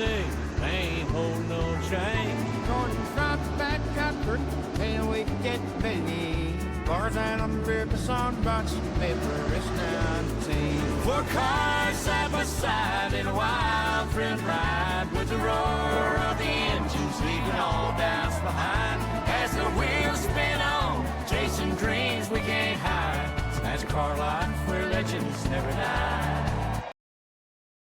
day. They ain't holding no change. Gordon front back country, and we get Benny. Bars and beer, the sun bunch, paper is 19. Four cars side by side in a wild friend ride, with the roar of the engines leaving all doubts behind. As the wheels spin on, chasing dreams we can't hide. That's a car life where legends never die.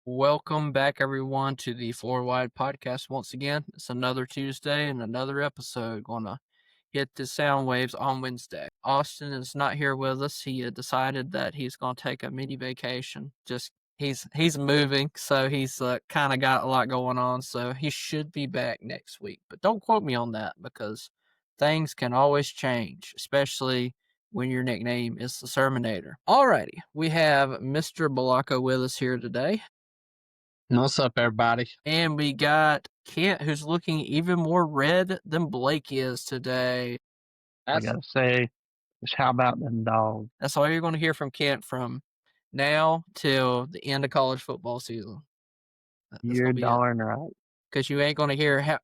Welcome back, everyone, to the Four Wide Podcast. Once again, it's another Tuesday and another episode going to hit the sound waves on Wednesday. Austin is not here with us. He had decided that he's going to take a mini vacation. He's moving, so he's kind of got a lot going on, so he should be back next week. But don't quote me on that, because things can always change, especially when your nickname is the Sermonator. Alrighty, we have Mr. Balacco with us here today. What's up, everybody? And we got Kent, who's looking even more red than Blake is today. I gotta say, just how about them dogs? That's all you're going to hear from Kent from now till the end of college football season. You're darn right. Because you ain't going to hear how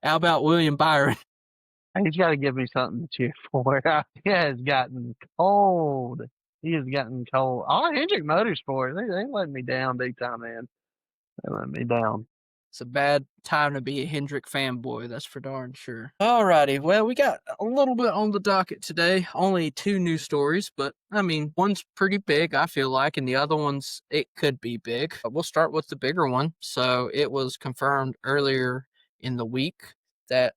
about William Byron. He's got to give me something to cheer for. He has gotten cold. He has gotten cold. Oh, Hendrick Motorsports, they ain't letting me down big time, man. They let me down. It's a bad time to be a Hendrick fanboy, that's for darn sure. Alrighty, well, we got a little bit on the docket today. Only 2 news stories, but, I mean, one's pretty big, I feel like, and the other one's, it could be big. But we'll start with the bigger one. So, it was confirmed earlier in the week that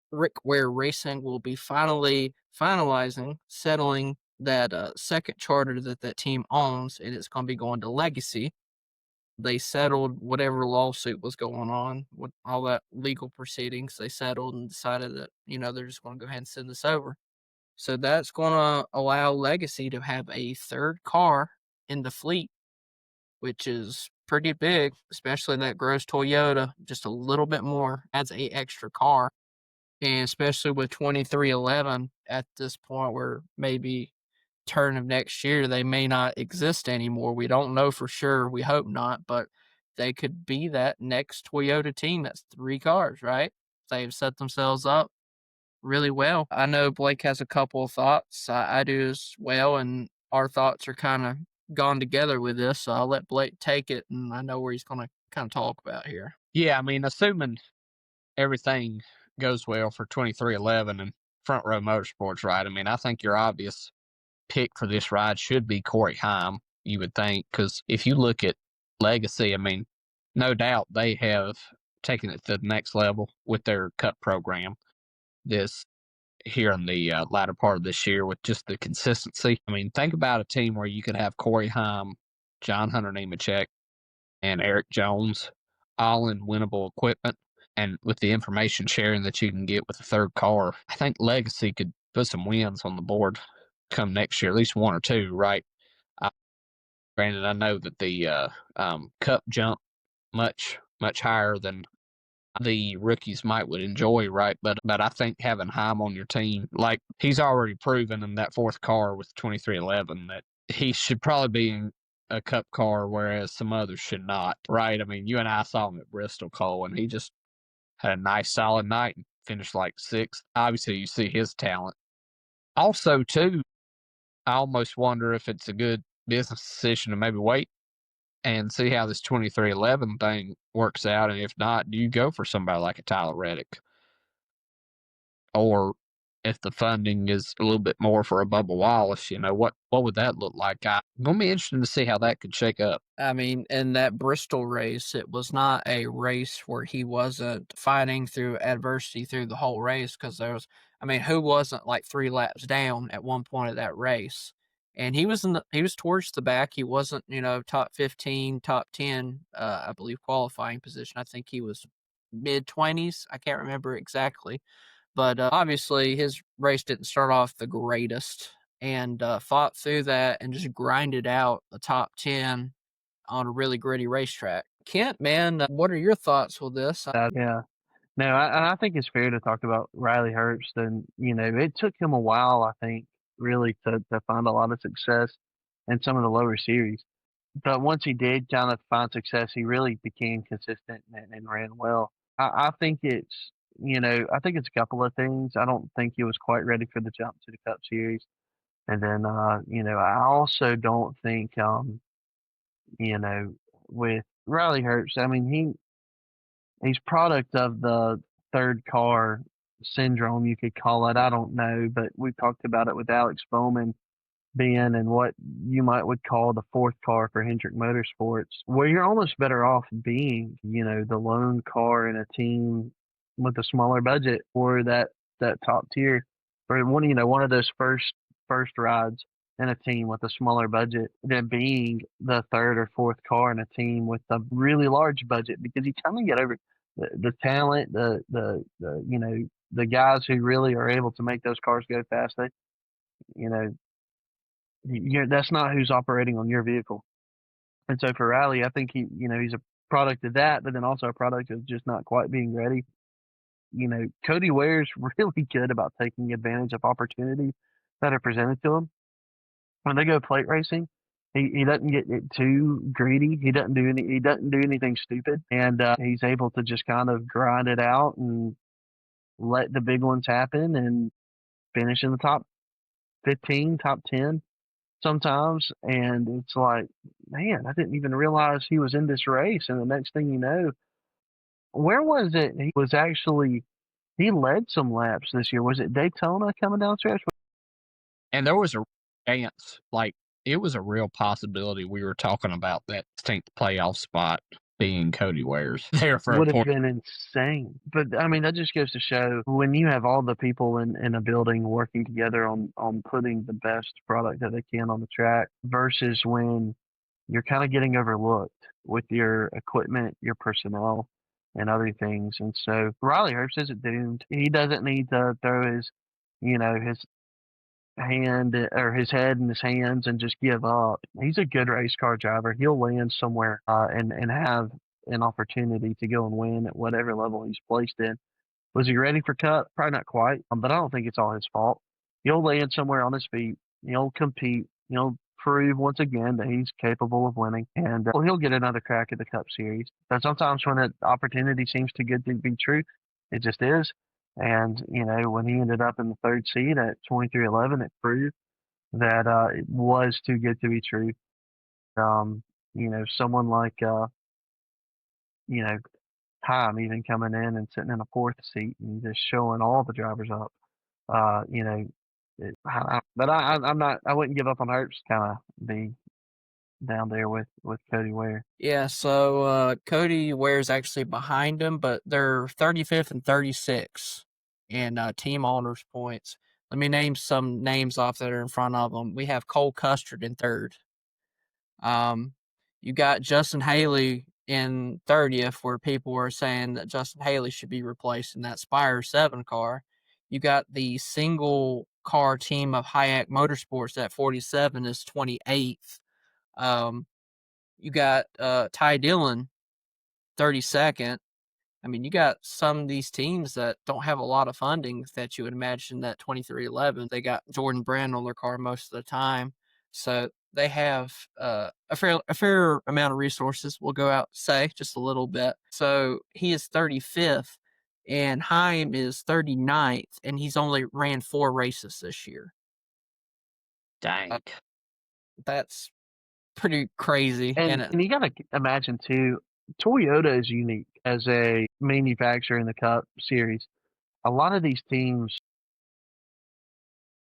Rick Ware Racing will be settling that second charter that team owns, and it's going to be going to Legacy. They settled whatever lawsuit was going on with all that legal proceedings. They settled and decided that, they're just going to go ahead and send this over. So that's going to allow Legacy to have a third car in the fleet, which is pretty big, especially that grows Toyota just a little bit more, adds a extra car. And especially with 2311 at this point, where maybe turn of next year they may not exist anymore. We don't know for sure. We hope not, but they could be that next Toyota team. That's 3 cars, right? They've set themselves up really well. I know Blake has a couple of thoughts. I do as well, and our thoughts are kind of gone together with this, so I'll let Blake take it, and I know where he's going to kind of talk about here. Yeah, I mean, assuming everything goes well for 2311 and Front Row Motorsports, right? I mean, I think your obvious pick for this ride should be Corey Heim, you would think, because if you look at Legacy, I mean, no doubt they have taken it to the next level with their Cup program this here in the latter part of this year with just the consistency. I mean, think about a team where you could have Corey Heim, John Hunter Nemechek, and Eric Jones all in winnable equipment, and with the information sharing that you can get with the third car. I think Legacy could put some wins on the board come next year, at least 1 or 2, right? Granted, I know that the Cup jump much higher than the rookies would enjoy, right? But I think having Heim on your team, like he's already proven in that 4th car with 2311 that he should probably be in a Cup car, whereas some others should not, right? I mean, you and I saw him at Bristol, Cole, and he just had a nice solid night and finished like 6th. Obviously, you see his talent. Also, too, I almost wonder if it's a good business decision to maybe wait and see how this 2311 thing works out. And if not, do you go for somebody like a Tyler Reddick? Or if the funding is a little bit more for a Bubba Wallace, what would that look like? I'm going to be interested to see how that could shake up. I mean, in that Bristol race, it was not a race where he wasn't fighting through adversity through the whole race, because who wasn't like 3 laps down at one point of that race? And he was towards the back. He wasn't, top 15, top 10, I believe, qualifying position. I think he was mid-20s. I can't remember exactly. But obviously, his race didn't start off the greatest, and fought through that and just grinded out the top 10 on a really gritty racetrack. Kent, man, what are your thoughts with this? Yeah. No, I think it's fair to talk about Riley Herbst. And, it took him a while, I think, really to find a lot of success in some of the lower series. But once he did kind of find success, he really became consistent and ran well. I think it's, I think it's a couple of things. I don't think he was quite ready for the jump to the Cup Series. And then, I also don't think, with Riley Herbst, I mean, he's product of the third car syndrome, you could call it. I don't know, but we talked about it with Alex Bowman being in what you would call the fourth car for Hendrick Motorsports, where you're almost better off being, the lone car in a team with a smaller budget or that top tier, or one of those first rides in a team with a smaller budget than being the third or fourth car in a team with a really large budget, because you kind of get over the talent, the guys who really are able to make those cars go fast. They, you know, that's not who's operating on your vehicle. And so for Riley, I think he's a product of that, but then also a product of just not quite being ready. Cody Ware's really good about taking advantage of opportunities that are presented to him. When they go plate racing, he doesn't get too greedy. He doesn't do anything stupid, and he's able to just kind of grind it out and let the big ones happen and finish in the top 15, top 10 sometimes. And it's like, man, I didn't even realize he was in this race. And the next thing you know, where was it? He led some laps this year. Was it Daytona coming down stretch? And there was a chance, like, it was a real possibility we were talking about that 16th playoff spot being Cody Ware's there for Would a have point. been insane. But I mean, that just goes to show when you have all the people in a building working together on putting the best product that they can on the track versus when you're kind of getting overlooked with your equipment, your personnel, and other things. And so Riley Herbst isn't doomed. He doesn't need to throw his hand or his head in his hands and just give up. He's a good race car driver. He'll land somewhere and have an opportunity to go and win at whatever level he's placed in. Was he ready for Cup? Probably not quite, but I don't think it's all his fault. He'll land somewhere on his feet. He'll compete. He'll prove once again that he's capable of winning, and he'll get another crack at the Cup Series. But sometimes when an opportunity seems too good to be true, it just is. And when he ended up in the third seat at 23:11, it proved that it was too good to be true. Someone like Heim even coming in and sitting in a fourth seat and just showing all the drivers up. But I'm not. I wouldn't give up on Herbst. Kind of be down there with Cody Ware. Yeah, so Cody Ware's actually behind him, but they're 35th and 36 in team owners points. Let me name some names off that are in front of them. We have Cole Custard in third. You got Justin Haley in 30th, where people are saying that Justin Haley should be replaced in that Spire 7 car. You got the single car team of Hayek Motorsports at 47 is 28th. You got Ty Dillon, 32nd. I mean, you got some of these teams that don't have a lot of funding that you would imagine that 2311. They got Jordan Brand on their car most of the time. So they have a fair amount of resources. We'll go out, say, just a little bit. So he is 35th, and Heim is 39th, and he's only ran 4 races this year. Dang. That's pretty crazy. And you got to imagine, too, Toyota is unique as a manufacturer in the Cup Series. A lot of these teams,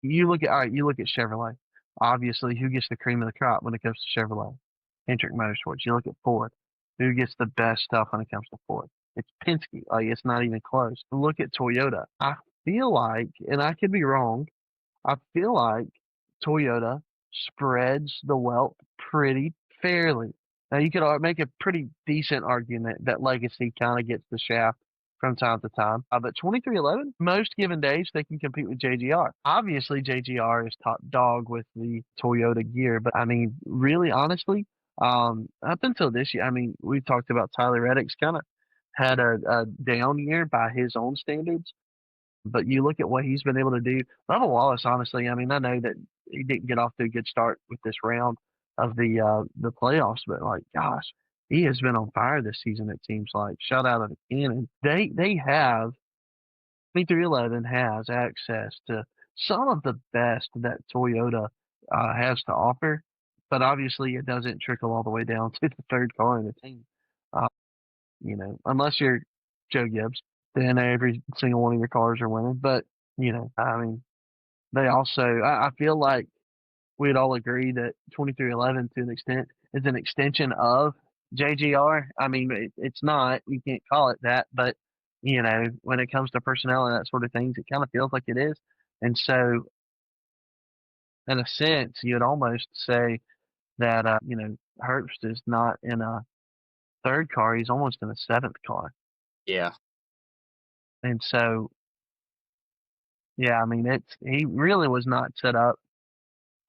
you look at Chevrolet. Obviously, who gets the cream of the crop when it comes to Chevrolet? Hendrick Motorsports. You look at Ford. Who gets the best stuff when it comes to Ford? It's Penske. Like, it's not even close. Look at Toyota. I feel like, and I could be wrong, I feel like Toyota spreads the wealth pretty fairly. Now, you could make a pretty decent argument that Legacy kind of gets the shaft from time to time. But 2311, most given days, they can compete with JGR. Obviously, JGR is top dog with the Toyota gear. But, I mean, really, honestly, up until this year, I mean, we've talked about Tyler Reddick's kind of had a down year by his own standards. But you look at what he's been able to do. Bubba Wallace, honestly, I mean, I know that he didn't get off to a good start with this round, of the playoffs. But like, gosh, he has been on fire this season. It seems like shot out of a cannon. They have 2311 has access to some of the best that Toyota has to offer, but obviously it doesn't trickle all the way down to the third car in the team. Uh, unless you're Joe Gibbs, then every single one of your cars are winning. But I mean, they also I feel like we'd all agree that 2311 to an extent is an extension of JGR. I mean, it's not, you can't call it that, but when it comes to personnel and that sort of things, it kind of feels like it is. And so, in a sense, you'd almost say that, Herbst is not in a third car, he's almost in a seventh car. Yeah. And so, yeah, I mean, he really was not set up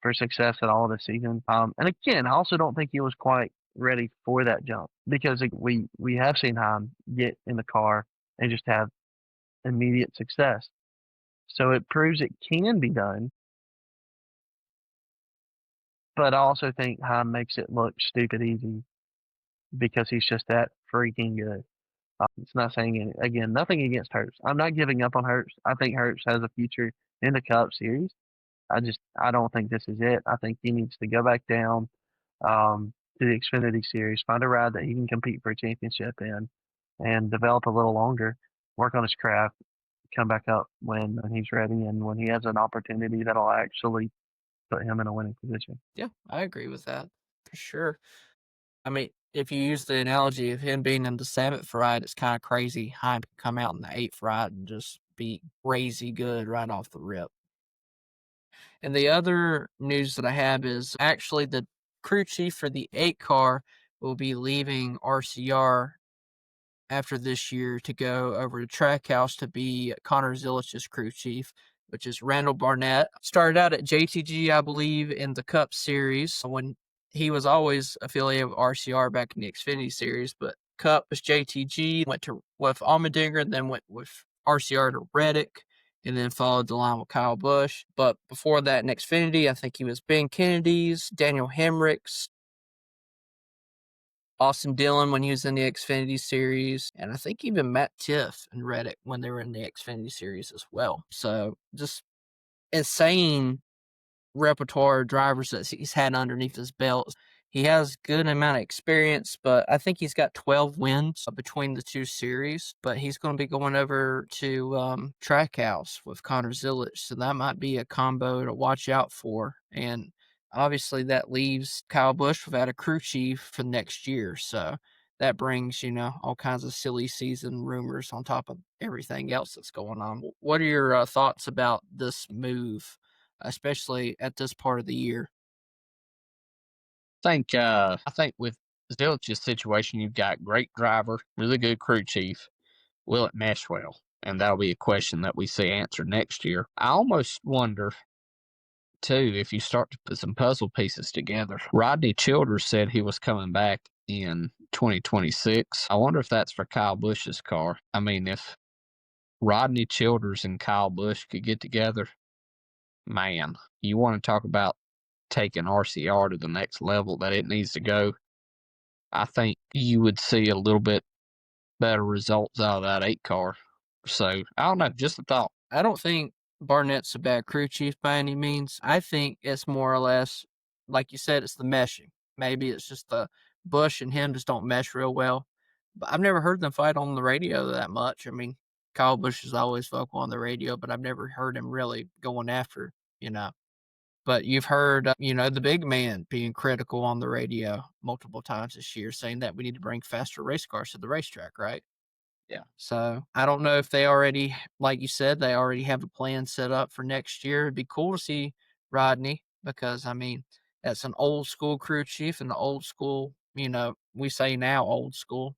for success at all this season. And again, I also don't think he was quite ready for that jump because we have seen Heim get in the car and just have immediate success. So it proves it can be done. But I also think Heim makes it look stupid easy because he's just that freaking good. It's not saying again, nothing against Hurts. I'm not giving up on Hurts. I think Hurts has a future in the Cup Series. I don't think this is it. I think he needs to go back down to the Xfinity Series, find a ride that he can compete for a championship in, and develop a little longer, work on his craft, come back up when he's ready and when he has an opportunity that'll actually put him in a winning position. Yeah, I agree with that for sure. I mean, if you use the analogy of him being in the seventh ride, it's kind of crazy. Heim can come out in the eighth ride and just be crazy good right off the rip. And the other news that I have is actually the crew chief for the 8 car will be leaving RCR after this year to go over to Trackhouse to be Connor Zilich's crew chief, which is Randall Barnett. Started out at JTG, I believe, in the Cup Series when he was always affiliated with RCR back in the Xfinity Series, but Cup was JTG, went to with Allmendinger, and then went with RCR to Reddick, and then followed the line with Kyle Busch. But before that in Xfinity, I think he was Ben Kennedy's, Daniel Hemrick's, Austin Dillon when he was in the Xfinity Series, and I think even Matt Tiff and Reddick when they were in the Xfinity Series as well. So just insane repertoire of drivers that he's had underneath his belt. He has good amount of experience, but I think he's got 12 wins between the two series. But he's going to be going over to Trackhouse with Connor Zilich, so that might be a combo to watch out for. And obviously, that leaves Kyle Busch without a crew chief for next year. So that brings, all kinds of silly season rumors on top of everything else that's going on. What are your thoughts about this move, especially at this part of the year? I think with Zilich's situation, you've got great driver, really good crew chief. Will it mesh well? And that'll be a question that we see answered next year. I almost wonder, too, if you start to put some puzzle pieces together. Rodney Childers said he was coming back in 2026. I wonder if that's for Kyle Busch's car. I mean, if Rodney Childers and Kyle Busch could get together, man, you want to talk about taking RCR to the next level that it needs to go. I think you would see a little bit better results out of that 8 car. So, I don't know, just a thought. I don't think Barnett's a bad crew chief by any means. I think it's more or less, like you said, it's the meshing. Maybe it's just the Busch and him just don't mesh real well. But I've never heard them fight on the radio that much. I mean, Kyle Busch is always vocal on the radio, but I've never heard him really going after, But you've heard, the big man being critical on the radio multiple times this year, saying that we need to bring faster race cars to the racetrack, right? Yeah. So I don't know if they already, like you said, they already have a plan set up for next year. It'd be cool to see Rodney because, I mean, that's an old school crew chief and the old school, we say now old school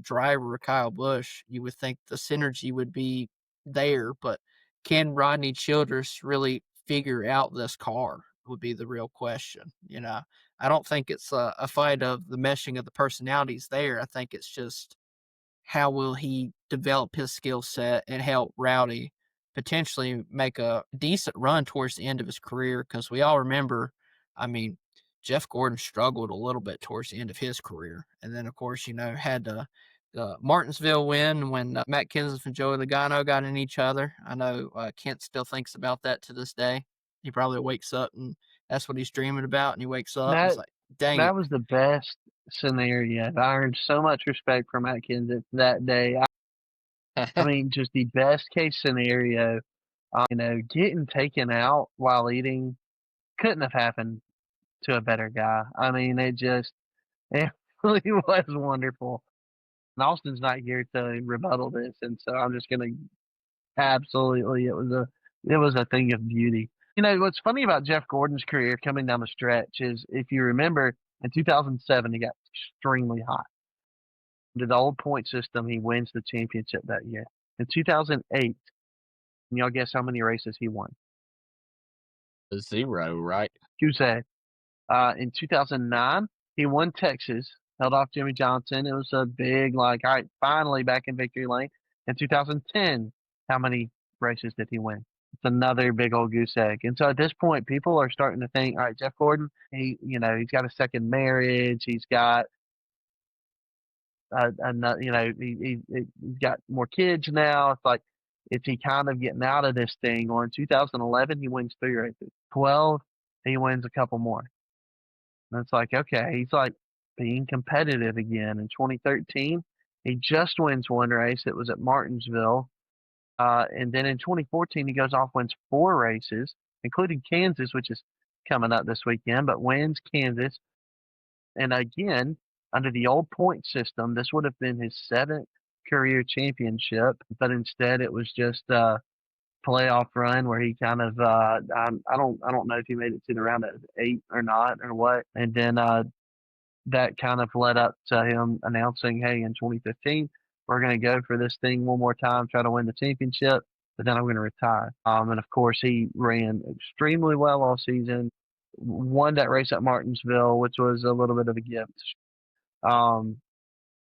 driver, Kyle Busch. You would think the synergy would be there, but can Rodney Childers really figure out this car would be the real question. I don't think it's a fight of the meshing of the personalities there. I think it's just how will he develop his skill set and help Rowdy potentially make a decent run towards the end of his career? Because we all remember, I mean, Jeff Gordon struggled a little bit towards the end of his career. And then, of course, had the Martinsville win when Matt Kenseth and Joey Logano got in each other. I know Kent still thinks about that to this day. He probably wakes up and that's what he's dreaming about. And he wakes up and he's like, dang that it. was the best scenario. I earned so much respect for Matt Kenseth that day. I mean, just the best case scenario. Getting taken out while eating couldn't have happened to a better guy. I mean, it really was wonderful. And Austin's not here to rebuttal this, and so I'm just gonna absolutely. It was a thing of beauty. What's funny about Jeff Gordon's career coming down the stretch is, if you remember, in 2007 he got extremely hot. Under the old point system, he wins the championship that year. In 2008, can y'all guess how many races he won? 0, right? Cusack. In 2009, he won Texas, held off Jimmy Johnson. It was a big, all right, finally back in victory lane. In 2010, how many races did he win? It's another big old goose egg. And so at this point, people are starting to think, all right, Jeff Gordon, he's got a second marriage. He's got, he's got more kids now. It's like, is he kind of getting out of this thing? Well, in 2011, he wins 3 races. 12, he wins a couple more. And it's like, okay, he's like being competitive again. In 2013, he just wins 1 race. It was at Martinsville. And then in 2014, he goes off, wins 4 races, including Kansas, which is coming up this weekend, but wins Kansas. And again, under the old point system, this would have been his 7th career championship, but instead it was just a playoff run where he kind of I don't know if he made it to the round of 8 or not or what. And then that kind of led up to him announcing, hey, in 2015 we're going to go for this thing one more time, try to win the championship, but then I'm going to retire. And of course he ran extremely well all season, won that race at Martinsville, which was a little bit of a gift. Won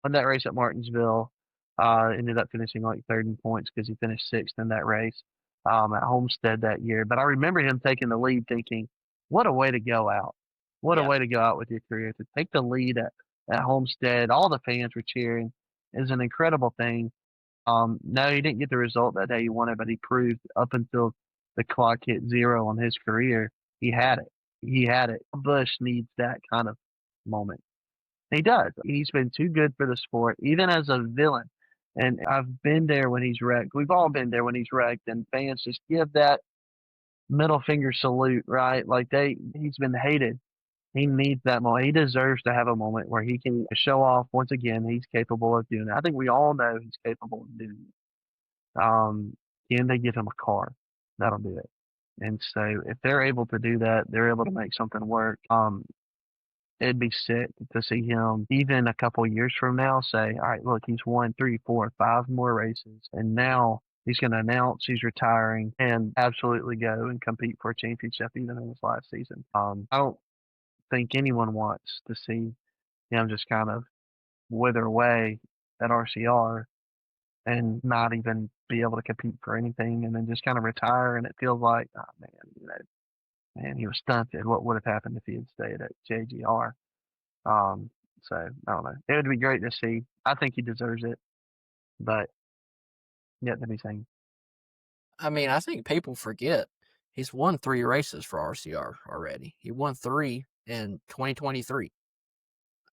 that race at Martinsville, ended up finishing like 3rd in points because he finished 6th in that race at Homestead that year. But I remember him taking the lead thinking, what a way to go out. What a way to go out with your career. To take the lead at Homestead, all the fans were cheering. It was an incredible thing. No, he didn't get the result that day he wanted, but he proved up until the clock hit 0 on his career, he had it. He had it. Busch needs that kind of moment. He does. He's been too good for the sport, even as a villain. And I've been there when he's wrecked. We've all been there when he's wrecked, and fans just give that middle finger salute, right? Like he's been hated. He needs that moment. He deserves to have a moment where he can show off once again he's capable of doing it. I think we all know he's capable of doing it. Can they give him a car? That'll do it. And so if they're able to do that, they're able to make something work. It'd be sick to see him even a couple years from now say, all right, look, he's won 3, 4, 5 more races, and now he's going to announce he's retiring and absolutely go and compete for a championship even in his last season. I don't think anyone wants to see him just kind of wither away at RCR and not even be able to compete for anything, and then just kind of retire, and it feels like, oh man, he was stunted. What would have happened if he had stayed at JGR? So I don't know. It would be great to see. I think he deserves it, but yet to be seen. I mean, I think people forget he's won 3 races for RCR already. He won 3 in 2023.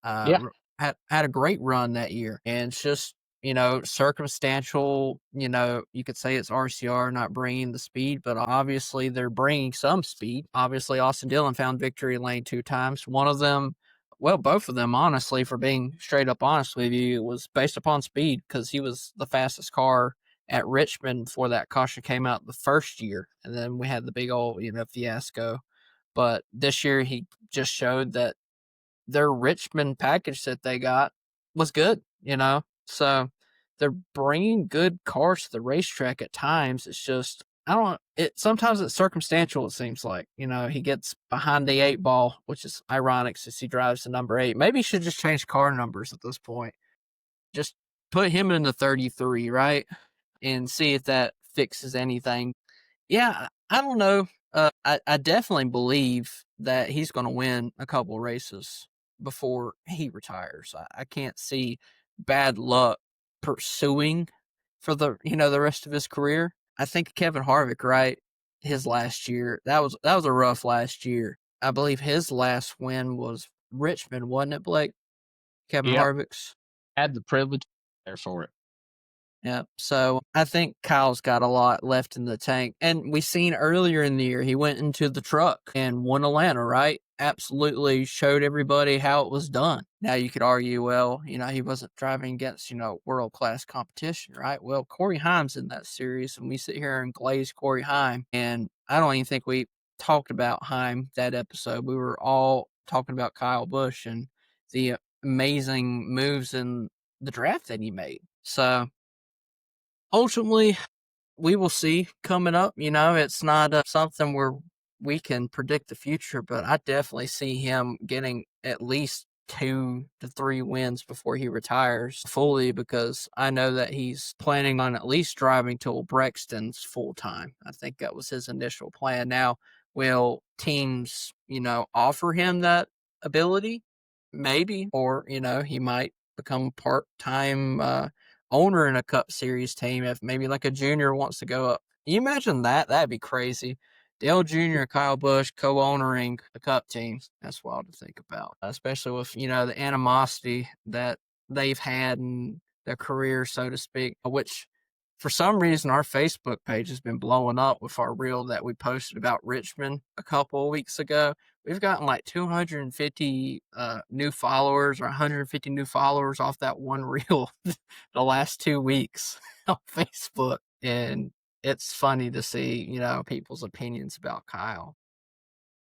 Had a great run that year, and it's just circumstantial. You could say it's RCR not bringing the speed, but obviously they're bringing some speed. Obviously, Austin Dillon found victory lane 2 times. One of them, well, both of them, honestly, for being straight up honest with you, was based upon speed because he was the fastest car at Richmond before that caution came out the first year, and then we had the big old fiasco. But this year he just showed that their Richmond package that they got was good, so they're bringing good cars to the racetrack at times. It's just, sometimes it's circumstantial. It seems like, he gets behind the 8 ball, which is ironic since he drives the number 8. Maybe he should just change car numbers at this point. Just put him in the 33, right? And see if that fixes anything. Yeah, I don't know. I definitely believe that he's going to win a couple races before he retires. I can't see bad luck pursuing for the rest of his career. I think Kevin Harvick, right? His last year, that was a rough last year. I believe his last win was Richmond, wasn't it, Blake? Kevin Yep. Harvick's. Had the privilege there for it. Yeah, so I think Kyle's got a lot left in the tank. And we seen earlier in the year, he went into the truck and won Atlanta, right? Absolutely showed everybody how it was done. Now you could argue, well, he wasn't driving against, world-class competition, right? Well, Corey Heim's in that series, and we sit here and glaze Corey Heim. And I don't even think we talked about Heim that episode. We were all talking about Kyle Busch and the amazing moves in the draft that he made. So ultimately, we will see coming up. It's not something where we can predict the future, but I definitely see him getting at least 2 to 3 wins before he retires fully, because I know that he's planning on at least driving till Brexton's full time. I think that was his initial plan. Now, will teams, offer him that ability? Maybe. Or, he might become part-time owner in a Cup Series team if maybe like a junior wants to go up. Can you imagine that? That'd be crazy. Dale Jr. and Kyle Busch co-owning the Cup teams. That's wild to think about, especially with, the animosity that they've had in their career, so to speak, which for some reason our Facebook page has been blowing up with our reel that we posted about Richmond a couple of weeks ago. We've gotten like 250 new followers or 150 new followers off that one reel the last 2 weeks on Facebook. And it's funny to see, people's opinions about Kyle.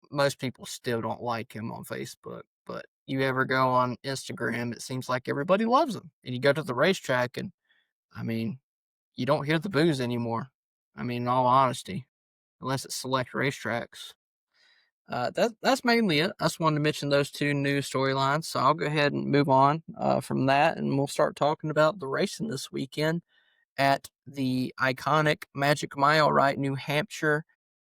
Most people still don't like him on Facebook, but you ever go on Instagram, it seems like everybody loves him. And you go to the racetrack and, you don't hear the boos anymore. In all honesty, unless it's select racetracks. That's mainly it. I just wanted to mention those 2 new storylines. So I'll go ahead and move on from that, and we'll start talking about the racing this weekend at the iconic Magic Mile, right? New Hampshire.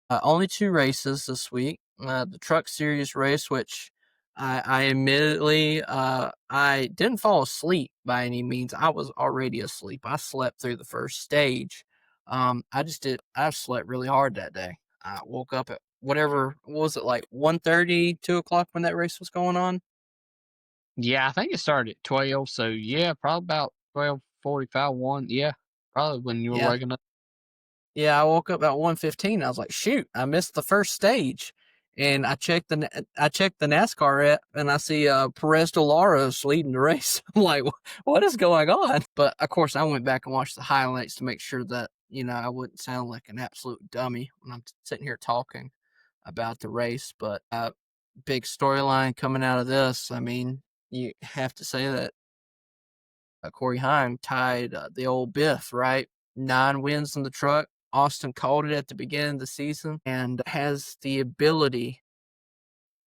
Only 2 races this week. The Truck Series race, which I admittedly, I didn't fall asleep by any means. I was already asleep. I slept through the first stage. I slept really hard that day. I woke up at what was it, like 1:30, 2 o'clock when that race was going on? Yeah, I think it started at 12. So yeah, probably about 12:45, 1. Yeah, probably when you were Yeah. waking up. Yeah, I woke up about 1:15. I was like, shoot, I missed the first stage. And I checked the NASCAR app, and I see Perez Dolaros leading the race. I'm like, what is going on? But of course, I went back and watched the highlights to make sure that I wouldn't sound like an absolute dummy when I'm sitting here talking about the race. But big storyline coming out of this. You have to say that Corey Heim tied the old Biff, right? 9 wins in the truck. Austin called it at the beginning of the season and has the ability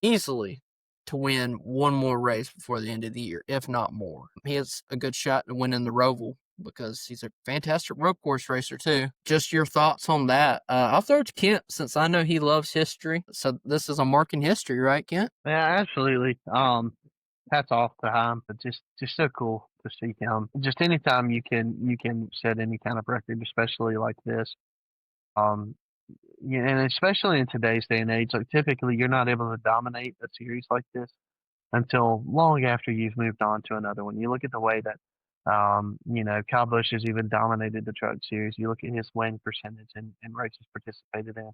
easily to win one more race before the end of the year, if not more. He has a good shot to win in the Roval because he's a fantastic road course racer too. Just your thoughts on that. I'll throw it to Kent since I know he loves history. So this is a mark in history, right, Kent? Yeah, absolutely. Hats off to him, but just so cool to see him. Just anytime you can set any kind of record, especially like this. Yeah, and especially in today's day and age, like typically you're not able to dominate a series like this until long after you've moved on to another one. You look at the way that Kyle Busch has even dominated the truck series. You look at his win percentage in races participated in.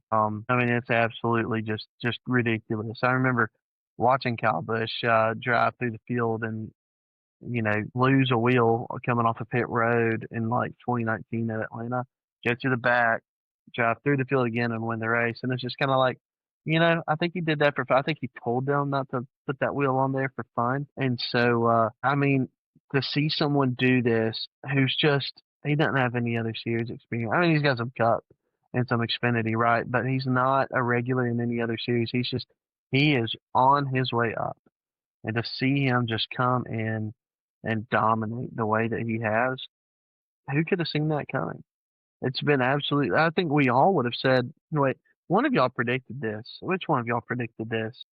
It's absolutely just ridiculous. I remember watching Kyle Busch drive through the field and lose a wheel coming off a pit road in like 2019 at Atlanta, get to the back, drive through the field again and win the race. And it's just kind of like, I think he did that for fun. I think he told them not to put that wheel on there for fun. And so, to see someone do this who's he doesn't have any other series experience. He's got some Cup and some Xfinity, right? But he's not a regular in any other series. He is on his way up. And to see him just come in and dominate the way that he has, who could have seen that coming? It's been absolutely. I think we all would have said, wait, One of y'all predicted this. Which one of y'all predicted this?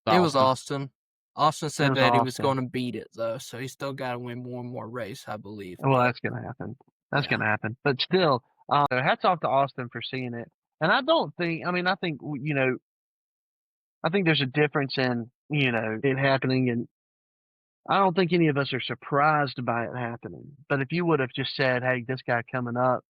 It was Austin. Austin said was that he was Austin. going to beat it, though, so he's still got to win more and more race, I believe. Well, but that's going to happen. That's yeah. going to happen. But still, hats off to Austin for seeing it. And I don't think, I mean, I think, you know, I think there's a difference in, you know, it happening, and I don't think any of us are surprised by it happening. But if you would have just said, hey, this guy coming up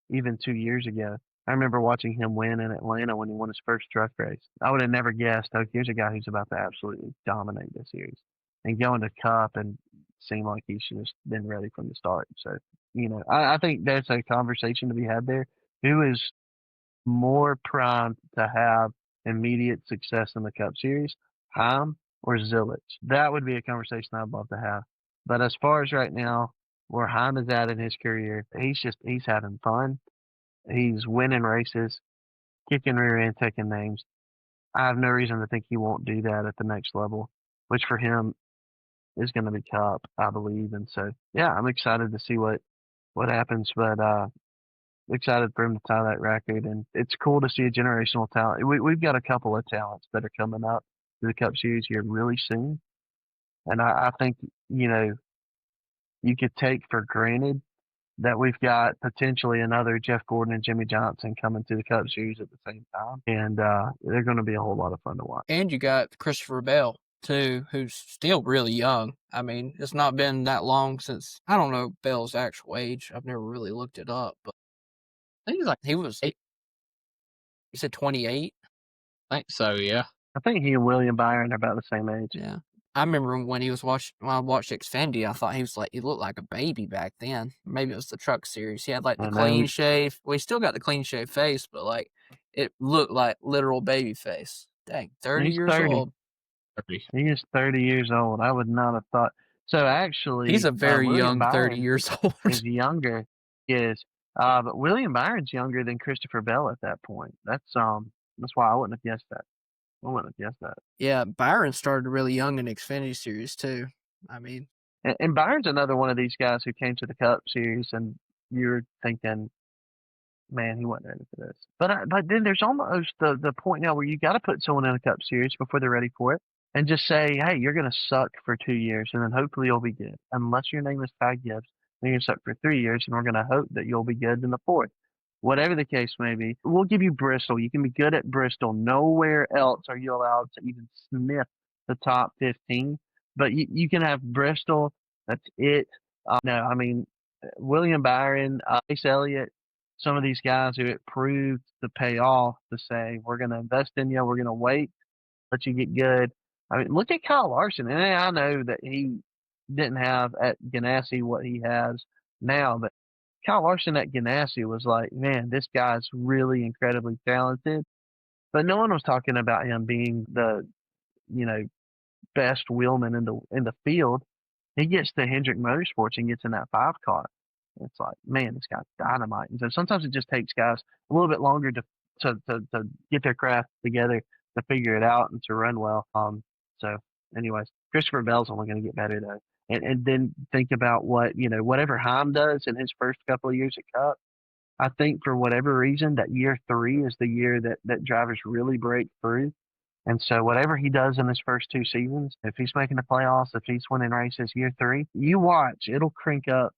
even 2 years ago, I remember watching him win in Atlanta when he won his first truck race. I would have never guessed, oh, here's a guy who's about to absolutely dominate this series and go into Cup and seem like he's just been ready from the start. So, you know, I think there's a conversation to be had there. Who is more primed to have immediate success in the Cup Series, Heim or Zilich? That would be a conversation I'd love to have. But as far as right now, where Heim is at in his career, he's having fun. He's winning races, kicking rear end, taking names. I have no reason to think he won't do that at the next level, which for him is going to be Cup, I believe. And so, yeah, I'm excited to see what happens. But excited for him to tie that record, and it's cool to see a generational talent. We've got a couple of talents that are coming up to the Cup Series here really soon, and I think, you know, you could take for granted that we've got potentially another Jeff Gordon and Jimmy Johnson coming to the Cup Series at the same time, and they're going to be a whole lot of fun to watch. And you got Christopher Bell, too, who's still really young. I mean, it's not been that long since, I don't know Bell's actual age. I've never really looked it up, but I think he's like he was, eight. you said 28? I think so, yeah. I think he and William Byron are about the same age. Yeah. I remember when I watched Xfinity, I thought he looked like a baby back then. Maybe it was the truck series. He had like the clean shave. Well, he still got the clean shave face, but like it looked like literal baby face. Dang, 30 He's years 30. old. He is 30 years old. I would not have thought. So actually, He's a very William young 30 Byron years old. is younger. But William Byron's younger than Christopher Bell at that point. That's why I wouldn't have guessed that. I wouldn't have guessed that. Yeah, Byron started really young in the Xfinity series too. I mean, and Byron's another one of these guys who came to the Cup Series, and you're thinking, man, he wasn't ready for this. But then there's almost the point now where you got to put someone in a Cup Series before they're ready for it, and just say, hey, you're going to suck for 2 years, and then hopefully you'll be good. Unless your name is Ty Gibbs, then you're going to suck for 3 years, and we're going to hope that you'll be good in the fourth. Whatever the case may be, we'll give you Bristol. You can be good at Bristol. Nowhere else are you allowed to even sniff the top 15. But you can have Bristol. That's it. No, I mean, William Byron, Chase Elliott, some of these guys who it proved to pay off to say, we're going to invest in you. We're going to wait, let you get good. I mean, look at Kyle Larson. And I know that he didn't have at Ganassi what he has now, but Kyle Larson at Ganassi was like, man, this guy's really incredibly talented. But no one was talking about him being the, you know, best wheelman in the field. He gets to Hendrick Motorsports and gets in that 5 car. It's like, man, this guy's dynamite. And so sometimes it just takes guys a little bit longer to get their craft together, to figure it out, and to run well. So, anyways, Christopher Bell's only going to get better though. And then think about what, you know, whatever Heim does in his first couple of years at Cup. I think for whatever reason that year 3 is the year that drivers really break through. And so whatever he does in his first 2 seasons, if he's making the playoffs, if he's winning races year 3, you watch, it'll crank up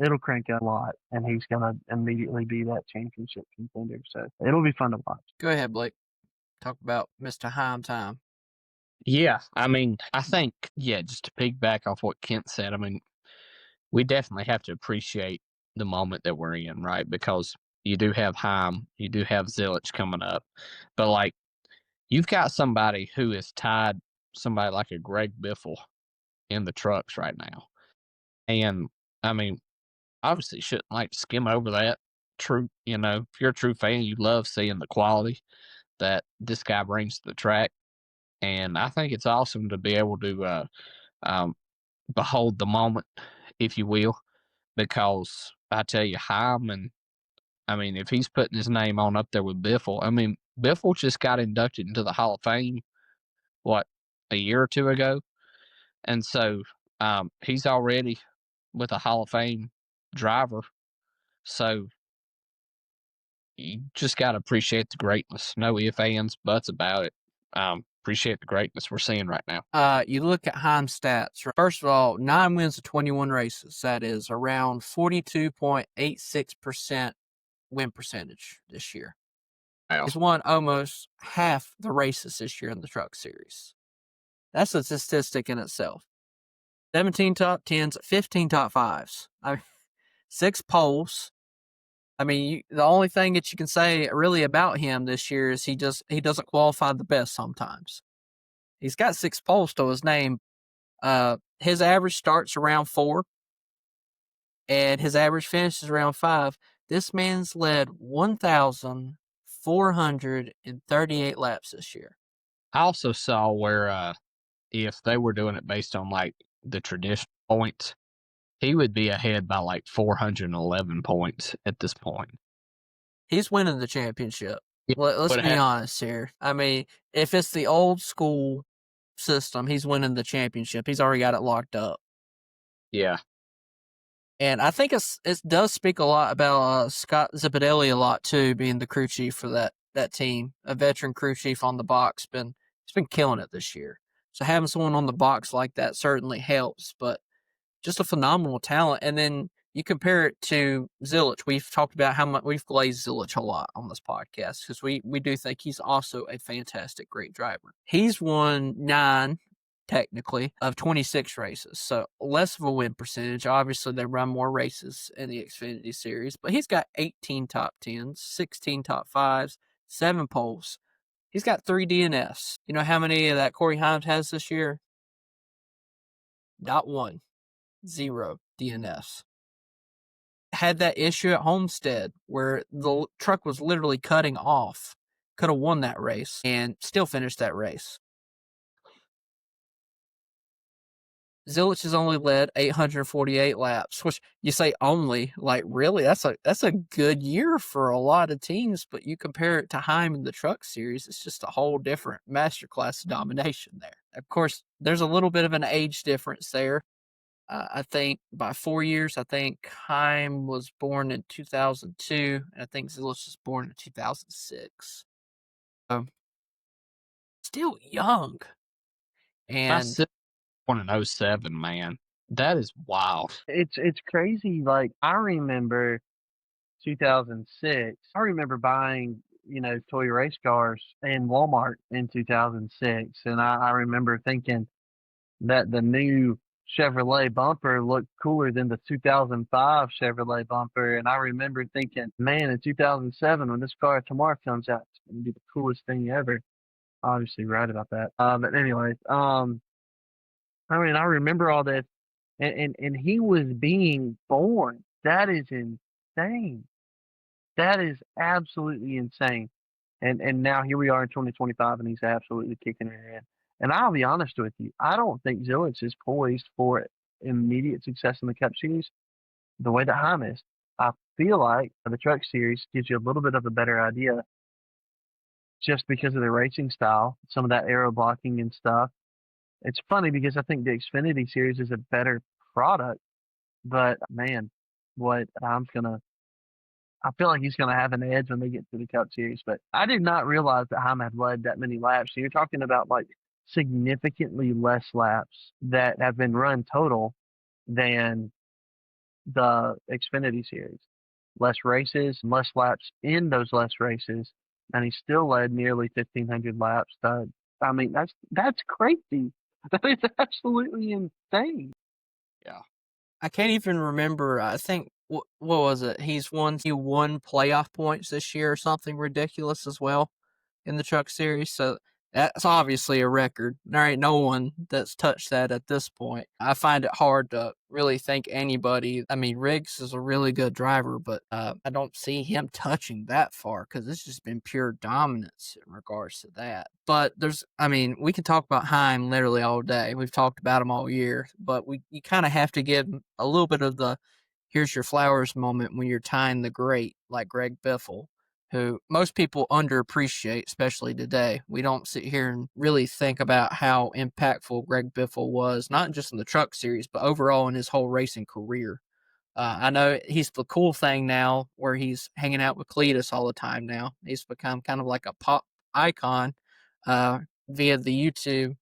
a lot, and he's going to immediately be that championship contender. So it'll be fun to watch. go ahead, Blake. Talk about Mr. Heim time. Yeah, I mean, I think, just to piggyback off what Kent said, I mean, we definitely have to appreciate the moment that we're in, right? Because you do have Heim, you do have Zilich coming up, but like, you've got somebody who is tied, somebody like a Greg Biffle in the trucks right now. And, I mean, obviously shouldn't like skim over that. True, you know, if you're a true fan, you love seeing the quality that this guy brings to the track. And I think it's awesome to be able to behold the moment, if you will, because I tell you, Heim, I mean, if he's putting his name on up there with Biffle, I mean, Biffle just got inducted into the Hall of Fame, what, a year or 2 ago? And so he's already with a Hall of Fame driver. So you just got to appreciate the greatness. No ifs, ands, buts about it. Appreciate the greatness we're seeing right now. You look at Heim stats. First of all, 9 wins of 21 races. That is around 42.86% win percentage this year. Wow. He's won almost half the races this year in the Truck Series. That's a statistic in itself. 17 top 10s, 15 top 5s. I mean, 6 poles. I mean, the only thing that you can say really about him this year is he doesn't qualify the best sometimes. He's got 6 poles to his name. His average starts around 4, and his average finishes around 5. This man's led 1,438 laps this year. I also saw where if they were doing it based on like the traditional points, he would be ahead by like 411 points at this point. He's winning the championship. Yeah, Let's be honest here. I mean, if it's the old school system, he's winning the championship. He's already got it locked up. Yeah. And I think it does speak a lot about Scott Zipadelli a lot too, being the crew chief for that team, a veteran crew chief on the box. He's been killing it this year. So having someone on the box like that certainly helps, but just a phenomenal talent. And then you compare it to Zilich. We've talked about how much we've glazed Zilich a lot on this podcast because we do think he's also a fantastic, great driver. He's won 9, technically, of 26 races. So less of a win percentage. Obviously, they run more races in the Xfinity Series, but he's got 18 top 10s, 16 top 5s, 7 poles. He's got 3 DNFs. You know how many of that Corey Heim has this year? Not 1. 0 DNFs. Had that issue at Homestead where the truck was literally cutting off. Could have won that race and still finished that race. Zilich has only led 848 laps, which you say only, like really, that's a good year for a lot of teams, but you compare it to Heim in the Truck Series, it's just a whole different masterclass of domination there. Of course, there's a little bit of an age difference there. I think by 4 years, I think Heim was born in 2002, and I think Zilich was born in 2006. Still young. And born in 07, man. That is wild. It's crazy. Like I remember 2006. I remember buying, toy race cars in Walmart in 2006, and I remember thinking that the new Chevrolet bumper looked cooler than the 2005 Chevrolet bumper, and I remember thinking, man, in 2007 when this car tomorrow comes out, it's gonna be the coolest thing ever. Obviously, right about that. But anyway, I mean, I remember all this, and he was being born. That is insane. That is absolutely insane. And now here we are in 2025, and he's absolutely kicking it in. And I'll be honest with you, I don't think Zilich is poised for immediate success in the Cup Series the way that Heim is. I feel like the Truck Series gives you a little bit of a better idea just because of the racing style, some of that aero blocking and stuff. It's funny because I think the Xfinity Series is a better product, but man, I feel like he's gonna have an edge when they get to the Cup Series. But I did not realize that Heim had led that many laps. So you're talking about like significantly less laps that have been run total than the Xfinity Series. Less races, less laps in those less races, and he still led nearly 1,500 laps. I mean, that's crazy. That is absolutely insane. Yeah. I can't even remember. I think, what was it? He won playoff points this year or something ridiculous as well in the Truck Series. So that's obviously a record. There ain't no one that's touched that at this point. I find it hard to really think anybody. I mean, Riggs is a really good driver, but I don't see him touching that far because it's just been pure dominance in regards to that. But we can talk about Heim literally all day. We've talked about him all year, but you kind of have to give a little bit of the here's your flowers moment when you're tying the great, like Greg Biffle, who most people underappreciate, especially today. We don't sit here and really think about how impactful Greg Biffle was, not just in the Truck Series, but overall in his whole racing career. I know he's the cool thing now where he's hanging out with Cletus all the time now. He's become kind of like a pop icon via the YouTube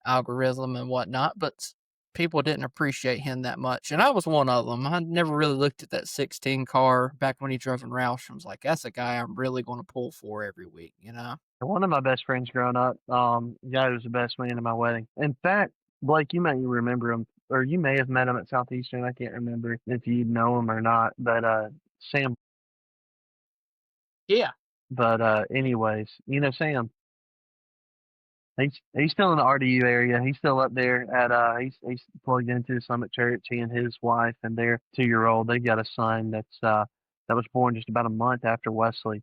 algorithm and whatnot, but people didn't appreciate him that much. And I was one of them. I never really looked at that 16 car back when he drove in Roush and was like, that's a guy I'm really going to pull for every week, you know? One of my best friends growing up, the guy who was the best man at my wedding. In fact, Blake, you may remember him, or you may have met him at Southeastern. I can't remember if you know him or not, but Sam. Yeah. But anyways, you know Sam. He's still in the RDU area. He's still up there at he's plugged into Summit Church. He and his wife and their 2-year-old. They've got a son that was born just about a month after Wesley.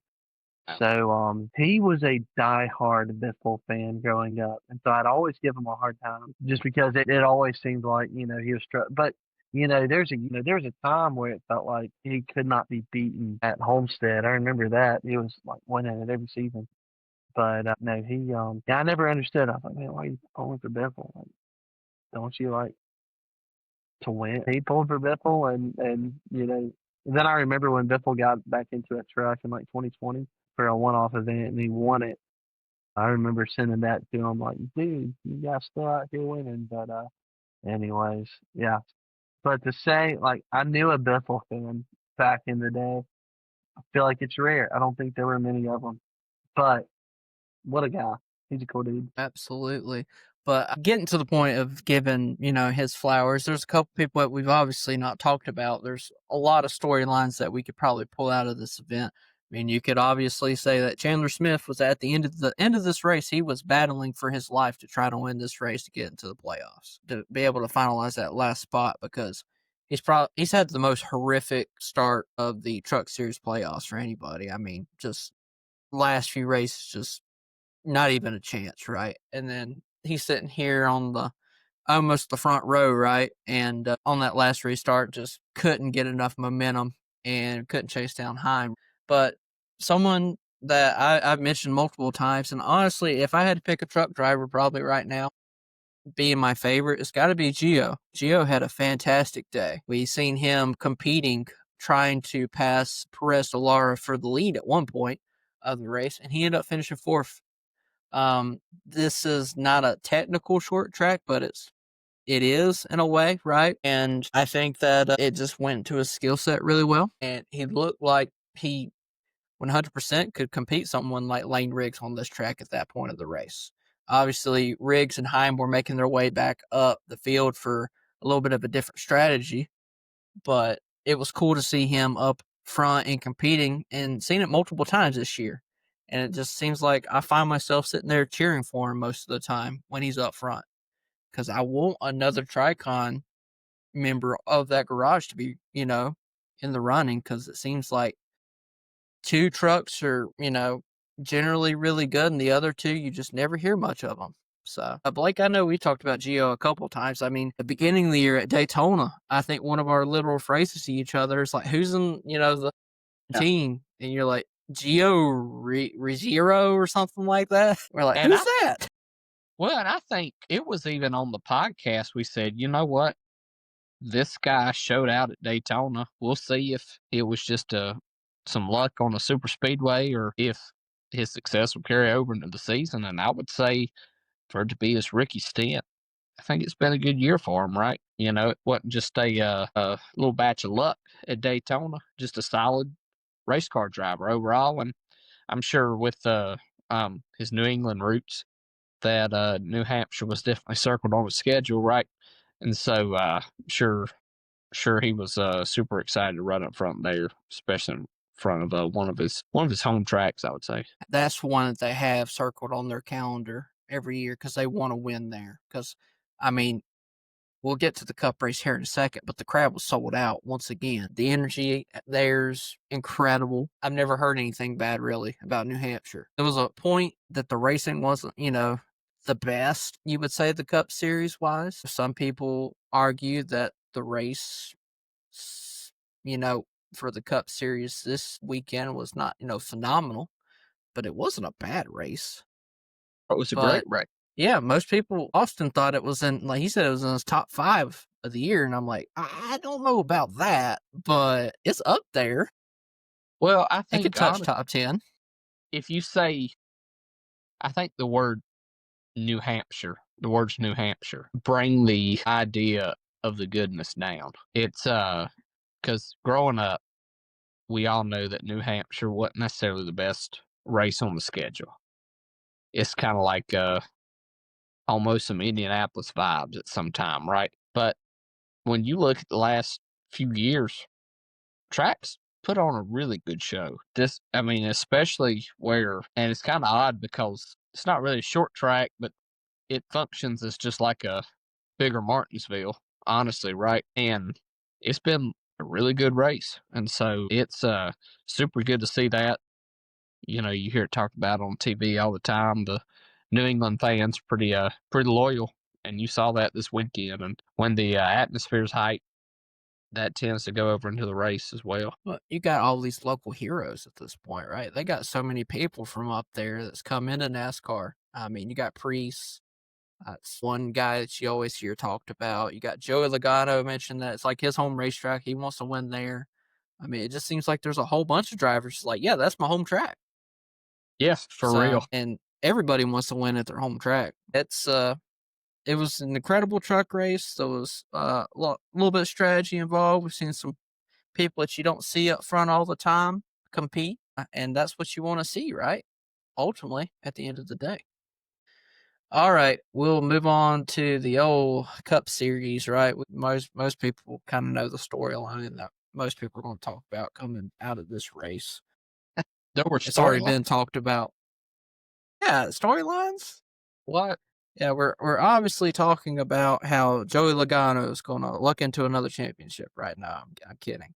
So he was a diehard Biffle fan growing up, and so I'd always give him a hard time just because it always seemed like he was but there's a time where it felt like he could not be beaten at Homestead. I remember that he was like winning it every season. But no, he I never understood. I was like, man, why are you pulling for Biffle? Like, don't you like to win? He pulled for Biffle, and then I remember when Biffle got back into a truck in like 2020 for a one-off event, and he won it. I remember sending that to him, like, dude, you guys still out here winning. But anyways, yeah. But to say, like, I knew a Biffle fan back in the day. I feel like it's rare. I don't think there were many of them. But what a guy. He's a cool dude. Absolutely. But getting to the point of giving, his flowers, there's a couple people that we've obviously not talked about. There's a lot of storylines that we could probably pull out of this event. I mean, you could obviously say that Chandler Smith was at the end of this race. He was battling for his life to try to win this race to get into the playoffs, to be able to finalize that last spot, because he's had the most horrific start of the Truck Series playoffs for anybody. I mean, just last few races, just not even a chance, right? And then he's sitting here on almost the front row, right? And on that last restart, just couldn't get enough momentum and couldn't chase down Heim. But someone that I've mentioned multiple times, and honestly, if I had to pick a truck driver probably right now, being my favorite, it's got to be Gio. Gio had a fantastic day. We've seen him competing, trying to pass Perez de Lara for the lead at one point of the race, and he ended up finishing fourth. This is not a technical short track, but it is in a way, right? And I think that it just went to his skill set really well, and he looked like he 100% could compete someone like Lane Riggs on this track at that point of the race. Obviously, Riggs and Heim were making their way back up the field for a little bit of a different strategy, but it was cool to see him up front and competing, and seen it multiple times this year. And it just seems like I find myself sitting there cheering for him most of the time when he's up front, because I want another Tricon member of that garage to be, in the running, because it seems like two trucks are, generally really good, and the other two, you just never hear much of them. So, Blake, I know we talked about Gio a couple of times. I mean, at the beginning of the year at Daytona, I think one of our literal phrases to each other is like, who's in, the team? And you're like, Gio Rezero or something like that. We're like, who's that? Well, and I think it was even on the podcast we said, you know what? This guy showed out at Daytona. We'll see if it was just some luck on the super speedway or if his success will carry over into the season. And I would say for it to be his rookie stint, I think it's been a good year for him, right? It wasn't just a little batch of luck at Daytona, just a solid race car driver overall. And I'm sure with his New England roots that New Hampshire was definitely circled on his schedule, right? And so sure he was super excited to run up front there, especially in front of one of his home tracks, I would say. That's one that they have circled on their calendar every year because they want to win there. Because, I mean, we'll get to the Cup race here in a second, but the crowd was sold out once again. The energy there's incredible. I've never heard anything bad, really, about New Hampshire. There was a point that the racing wasn't, the best, you would say, the Cup Series-wise. Some people argue that the race, for the Cup Series this weekend was not, phenomenal, but it wasn't a bad race. It was a great race. Yeah, most people, Austin thought it was like he said, it was in his top 5 of the year, and I'm like, I don't know about that, but it's up there. Well, I It think could touch honestly, top 10. if you say, I think the words New Hampshire bring the idea of the goodness down. It's because growing up, we all knew that New Hampshire wasn't necessarily the best race on the schedule. It's kind of like almost some Indianapolis vibes at some time, right? But when you look at the last few years, tracks put on a really good show. I mean, especially where, and it's kind of odd because it's not really a short track, but it functions as just like a bigger Martinsville, honestly, right? And it's been a really good race. And so it's super good to see that. You know, you hear it talked about on TV all the time. The New England fans pretty loyal, and you saw that this weekend. And when the atmosphere's hype, that tends to go over into the race as well. Well, you got all these local heroes at this point, right? They got so many people from up there that's come into NASCAR. I mean, you got Priest. That's one guy that you always hear talked about. You got Joey Logano mentioned that it's like his home racetrack. He wants to win there. I mean, it just seems like there's a whole bunch of drivers like, yeah, that's my home track. Yes, for real. And everybody wants to win at their home track. It was an incredible truck race. There was a little bit of strategy involved. We've seen some people that you don't see up front all the time compete, and that's what you want to see, right? Ultimately, at the end of the day. All right, we'll move on to the old Cup Series, right? Most people kind of know the storyline that most people are going to talk about coming out of this race. There were It's already storylines. been talked about. Yeah, storylines. What? Yeah, we're obviously talking about how Joey Logano is going to look into another championship right now. I'm kidding.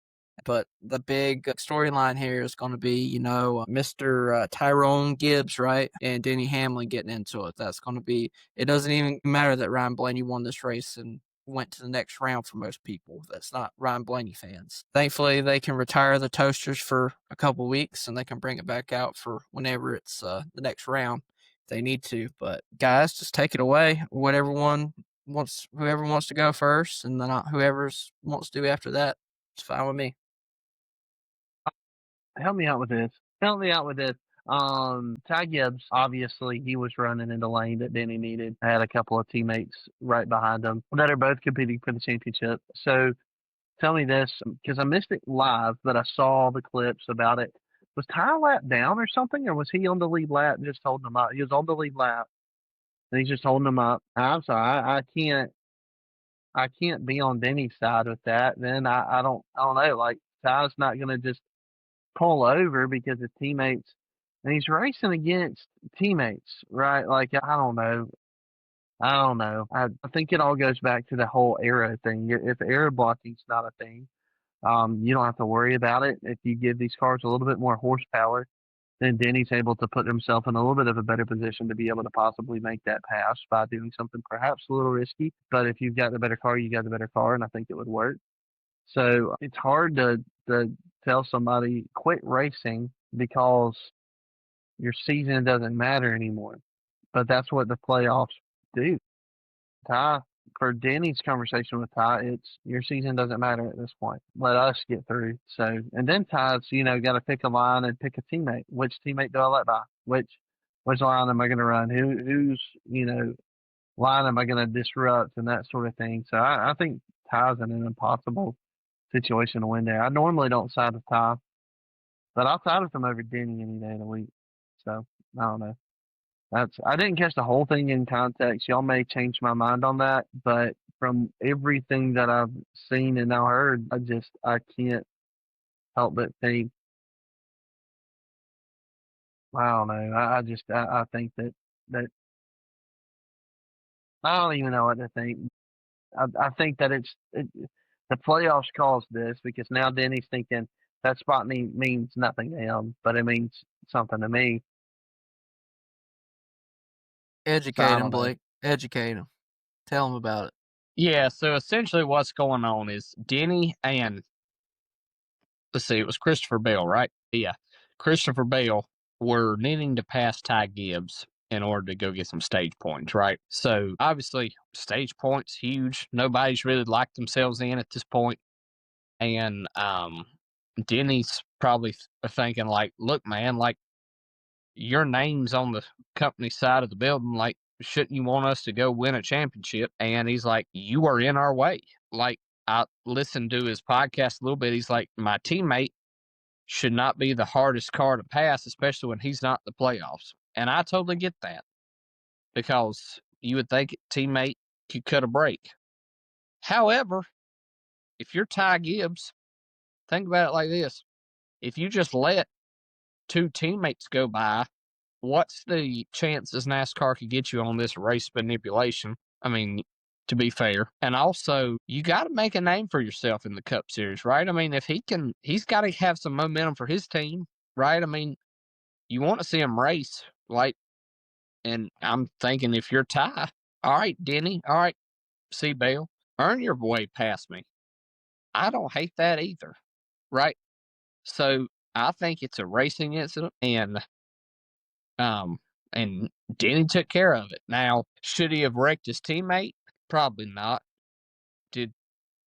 But the big storyline here is going to be, Mr. Tyrone Gibbs, right? And Denny Hamlin getting into it. That's going to be, it doesn't even matter that Ryan Blaney won this race and went to the next round for most people. That's not Ryan Blaney fans. Thankfully, they can retire the toasters for a couple weeks and they can bring it back out for whenever it's the next round if they need to. But guys, just take it away. Whoever wants to go first, and then whoever wants to do after that, it's fine with me. Help me out with this. Ty Gibbs, obviously, he was running in the lane that Denny needed. I had a couple of teammates right behind him that are both competing for the championship. So tell me this, because I missed it live, but I saw the clips about it. Was Ty lap down or something, or was he on the lead lap just holding him up? He was on the lead lap, and he's just holding him up. I'm sorry, I can't be on Denny's side with that. Then I don't know. Like, Ty's not going to just pull over because his teammates, and he's racing against teammates, right? Like, I don't know. I think it all goes back to the whole aero thing. If aero blocking's not a thing, you don't have to worry about it. If you give these cars a little bit more horsepower, then Denny's able to put himself in a little bit of a better position to be able to possibly make that pass by doing something perhaps a little risky. But if you've got the better car, you got the better car, and I think it would work. So it's hard to tell somebody quit racing because your season doesn't matter anymore. But that's what the playoffs do. Ty, for Denny's conversation with Ty, it's your season doesn't matter at this point. Let us get through. So, and then Ty's, got to pick a line and pick a teammate. Which teammate do I let by? Which line am I going to run? Who's line am I going to disrupt and that sort of thing. So I think Ty's in an impossible situation to win there. I normally don't side with Ty, but I'll side with him over Denny any day of the week. So I don't know. I didn't catch the whole thing in context. Y'all may change my mind on that, but from everything that I've seen and now heard, I can't help but think. I don't know. I think that I don't even know what to think. I think that the playoffs caused this because now Denny's thinking that spot means nothing to him, but it means something to me. Educate him, Blake. Educate him. Tell him about it. Yeah, so essentially what's going on is Denny and, let's see, it was Christopher Bell, right? Yeah. Christopher Bell were needing to pass Ty Gibbs in order to go get some stage points, right? So obviously, stage points huge. Nobody's really locked themselves in at this point, and Denny's probably thinking like, "Look, man, like your name's on the company side of the building. Like, shouldn't you want us to go win a championship?" And he's like, "You are in our way." Like, I listened to his podcast a little bit. He's like, "My teammate should not be the hardest car to pass, especially when he's not in the playoffs." And I totally get that, because you would think a teammate could cut a break. However, if you're Ty Gibbs, think about it like this. If you just let two teammates go by, what's the chances NASCAR could get you on this race manipulation? I mean, to be fair. And also, you got to make a name for yourself in the Cup Series, right? I mean, if he's got to have some momentum for his team, right? I mean, you want to see him race, like, and I'm thinking if you're Ty, all right, Denny, all right, Bell, earn your way past me. I don't hate that either, right? So I think it's a racing incident, and Denny took care of it. Now, should he have wrecked his teammate? Probably not. Did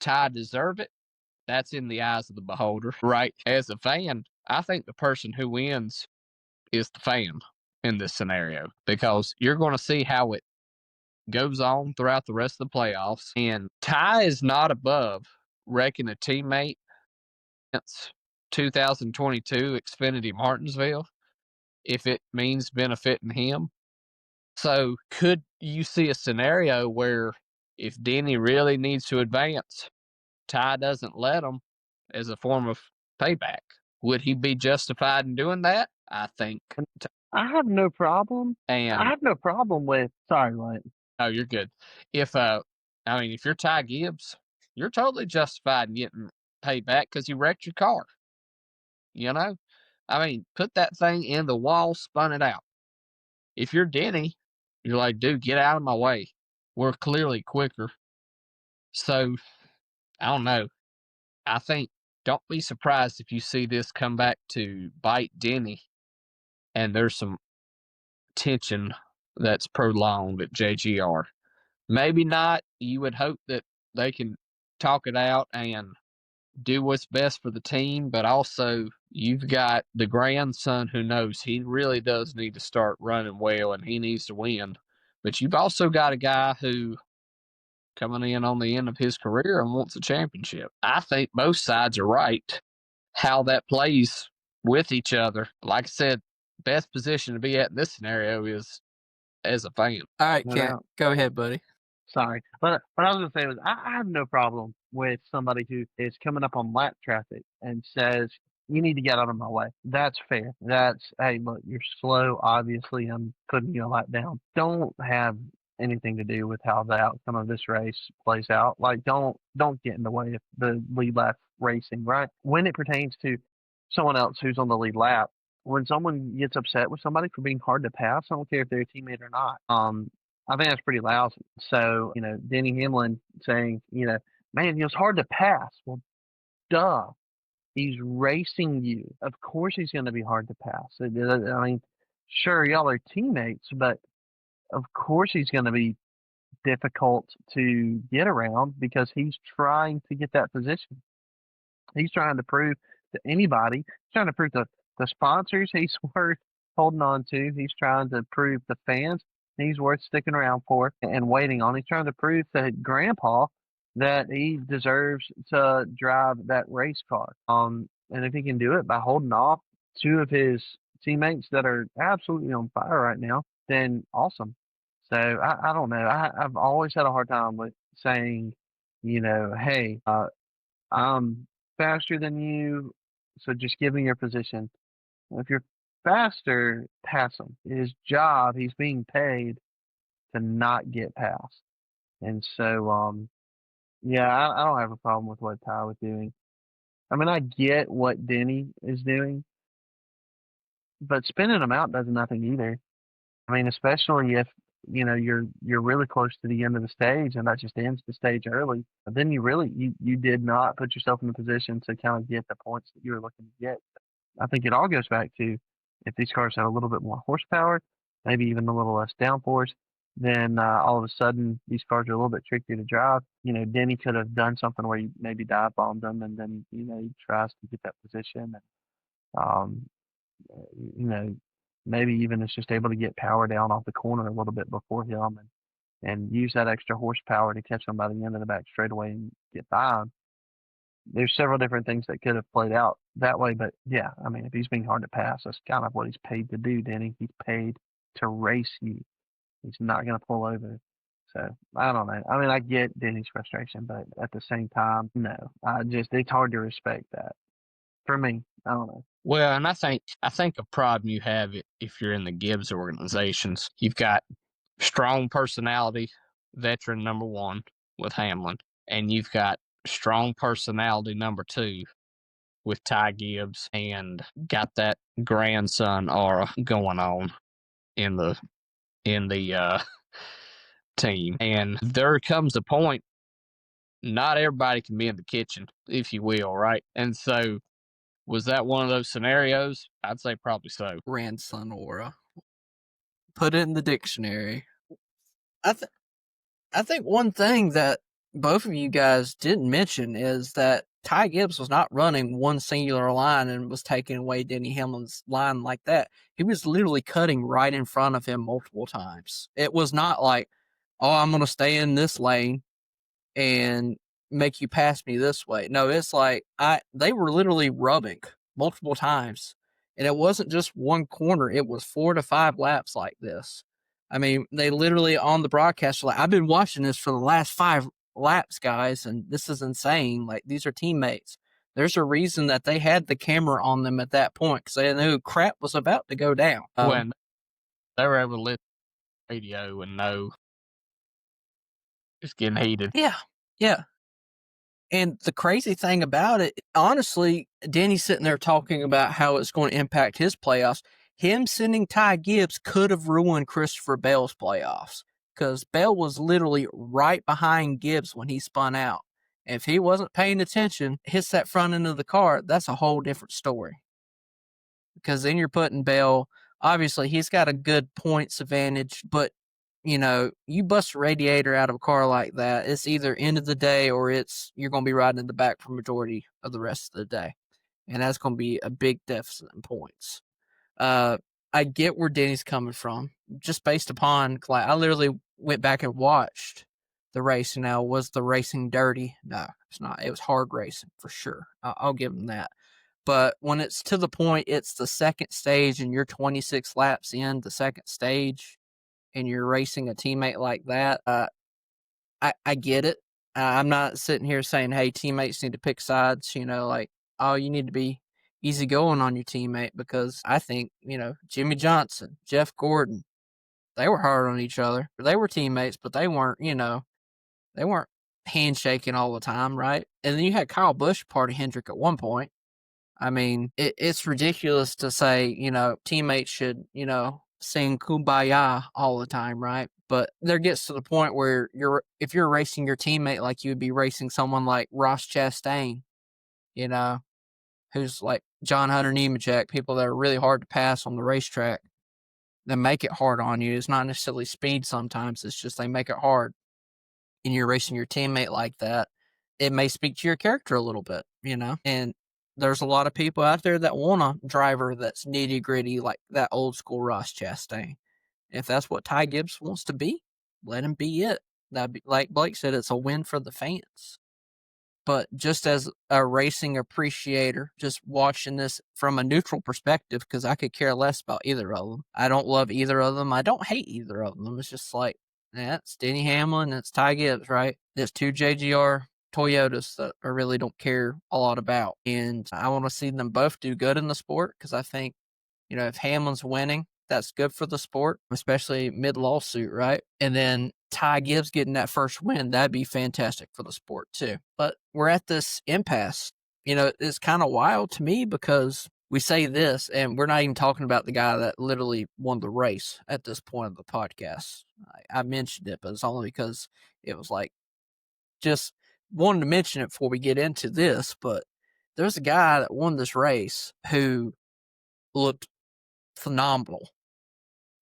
Ty deserve it? That's in the eyes of the beholder, right? As a fan, I think the person who wins is the fan in this scenario, because you're going to see how it goes on throughout the rest of the playoffs. And Ty is not above wrecking a teammate since 2022 Xfinity Martinsville, if it means benefiting him. So could you see a scenario where if Denny really needs to advance, Ty doesn't let him as a form of payback? Would he be justified in doing that? I think. I have no problem. I And have no problem with. Sorry, what? oh, you're good. If if you're Ty Gibbs, you're totally justified in getting payback because you wrecked your car. You know, I mean, put that thing in the wall, spun it out. If you're Denny, you're like, dude, get out of my way. We're clearly quicker. So I don't know. I think don't be surprised if you see this come back to bite Denny, and there's some tension that's prolonged at JGR. Maybe not. You would hope that they can talk it out and do what's best for the team, but also you've got the grandson who knows he really does need to start running well and he needs to win. But you've also got a guy who coming in on the end of his career and wants a championship. I think both sides are right. How that plays with each other, like I said, best position to be at in this scenario is as a fan. All right, No Kent, doubt. go ahead, buddy. Sorry. But what I was going to say was I have no problem with somebody who is coming up on lap traffic and says, you need to get out of my way. That's fair. That's, hey, look, you're slow. Obviously, I'm putting you a lap down. Don't have anything to do with how the outcome of this race plays out. Like, don't get in the way of the lead lap racing, right? When it pertains to someone else who's on the lead lap, when someone gets upset with somebody for being hard to pass, I don't care if they're a teammate or not. I think that's pretty lousy. So, Denny Hamlin saying, man, it was hard to pass. Well, duh. He's racing you. Of course he's going to be hard to pass. I mean, sure, y'all are teammates, but of course he's going to be difficult to get around because he's trying to get that position. He's trying to prove to anybody, he's trying to prove to the sponsors he's worth holding on to. He's trying to prove to fans he's worth sticking around for and waiting on. He's trying to prove to Grandpa that he deserves to drive that race car. And if he can do it by holding off two of his teammates that are absolutely on fire right now, then awesome. So I don't know. I've always had a hard time with saying, hey, I'm faster than you, so just give me your position. If you're faster, pass him. His job, he's being paid to not get past. And so, yeah, I don't have a problem with what Ty was doing. I mean, I get what Denny is doing, but spinning him out does nothing either. I mean, especially if you're really close to the end of the stage and that just ends the stage early. But then you did not put yourself in a position to kind of get the points that you were looking to get. I think it all goes back to if these cars had a little bit more horsepower, maybe even a little less downforce, then all of a sudden these cars are a little bit trickier to drive. Denny could have done something where he maybe dive bombed them, and then he tries to get that position, and um, maybe even is just able to get power down off the corner a little bit before him, and use that extra horsepower to catch him by the end of the back straightaway and get by him. There's several different things that could have played out that way, but yeah, I mean, if he's being hard to pass, that's kind of what he's paid to do, Denny. He's paid to race you. He's not going to pull over. So I don't know. I mean, I get Denny's frustration, but at the same time, no. It's hard to respect that. For me, I don't know. Well, and I think a problem you have if you're in the Gibbs organizations, you've got strong personality, veteran number one with Hamlin, and you've got strong personality number two with Ty Gibbs, and got that grandson aura going on in the team. And there comes a point, not everybody can be in the kitchen, if you will, right? And so, was that one of those scenarios? I'd say probably so. Grandson aura. Put it in the dictionary. I think one thing that both of you guys didn't mention is that Ty Gibbs was not running one singular line and was taking away Denny Hamlin's line like that. He was literally cutting right in front of him multiple times. It was not like, oh, I'm going to stay in this lane and make you pass me this way. No, it's like they were literally rubbing multiple times. And it wasn't just one corner. It was 4 to 5 laps like this. I mean, they literally on the broadcast, like, I've been watching this for the last 5 laps, guys, and this is insane. Like, these are teammates. There's a reason that they had the camera on them at that point, because they knew crap was about to go down. When they were able to listen to the radio and know it's getting heated. Yeah. And the crazy thing about it, honestly, Denny's sitting there talking about how it's going to impact his playoffs. Him sending Ty Gibbs could have ruined Christopher Bell's playoffs, because Bell was literally right behind Gibbs when he spun out. And if he wasn't paying attention, hits that front end of the car, that's a whole different story. Because then you're putting Bell, obviously he's got a good points advantage, but you bust a radiator out of a car like that, it's either end of the day or you're going to be riding in the back for majority of the rest of the day. And that's going to be a big deficit in points. I get where Denny's coming from, just based upon, like, I literally went back and watched the race. Now, was the racing dirty? No, it's not. It was hard racing for sure. I'll give him that. But when it's to the point, it's the second stage and you're 26 laps in the second stage and you're racing a teammate like that, I get it. I'm not sitting here saying, hey, teammates need to pick sides, like, oh, you need to be easy going on your teammate, because I think, Jimmy Johnson, Jeff Gordon, they were hard on each other. They were teammates, but they weren't, they weren't handshaking all the time, right? And then you had Kyle Busch part of Hendrick at one point. I mean, it's ridiculous to say, teammates should, sing Kumbaya all the time, right? But there gets to the point where if you're racing your teammate like you would be racing someone like Ross Chastain, who's like John Hunter Nemechek, people that are really hard to pass on the racetrack, that make it hard on you. It's not necessarily speed sometimes, it's just they make it hard. And you're racing your teammate like that, it may speak to your character a little bit, and there's a lot of people out there that want a driver that's nitty gritty, like that old school Ross Chastain. If that's what Ty Gibbs wants to be, let him be it. That'd be, like Blake said, it's a win for the fans. But just as a racing appreciator, just watching this from a neutral perspective, because I could care less about either of them. I don't love either of them. I don't hate either of them. It's just like, it's Denny Hamlin, it's Ty Gibbs, right? There's 2 JGR Toyotas that I really don't care a lot about. And I want to see them both do good in the sport, because I think, if Hamlin's winning, that's good for the sport, especially mid-lawsuit, right? And then Ty Gibbs getting that first win, that'd be fantastic for the sport too. But we're at this impasse. It's kind of wild to me, because we say this and we're not even talking about the guy that literally won the race at this point of the podcast. I mentioned it, but it's only because it was like, just wanted to mention it before we get into this. But there's a guy that won this race who looked phenomenal.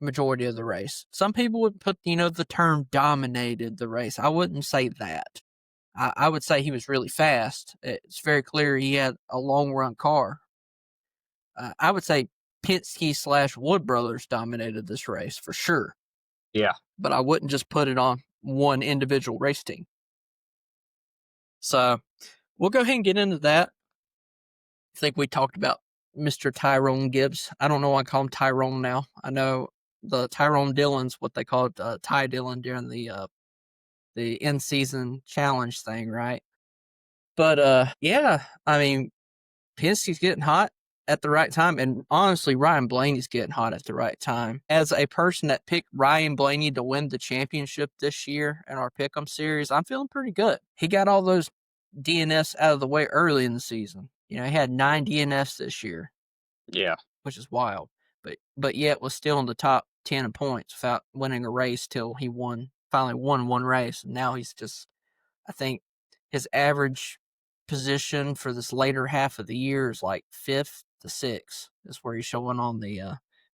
majority of the race. Some people would put, the term dominated the race. I wouldn't say that. I would say he was really fast. It's very clear he had a long run car. I would say Penske / Wood Brothers dominated this race for sure. Yeah. But I wouldn't just put it on one individual race team. So we'll go ahead and get into that. I think we talked about Mr. Tyrone Gibbs. I don't know why I call him Tyrone now. I know the Tyrone Dillon's what they called Ty Dillon during the in-season challenge thing, right? But yeah, I mean, Penske's getting hot at the right time, and honestly, Ryan Blaney's getting hot at the right time. As a person that picked Ryan Blaney to win the championship this year in our Pick'em series, I'm feeling pretty good. He got all those DNFs out of the way early in the season. He had 9 DNFs this year. Yeah. Which is wild. But yet was still in the top 10 in points without winning a race till he finally won one race. And now he's just, I think his average position for this later half of the year is like 5th to 6th is where he's showing on the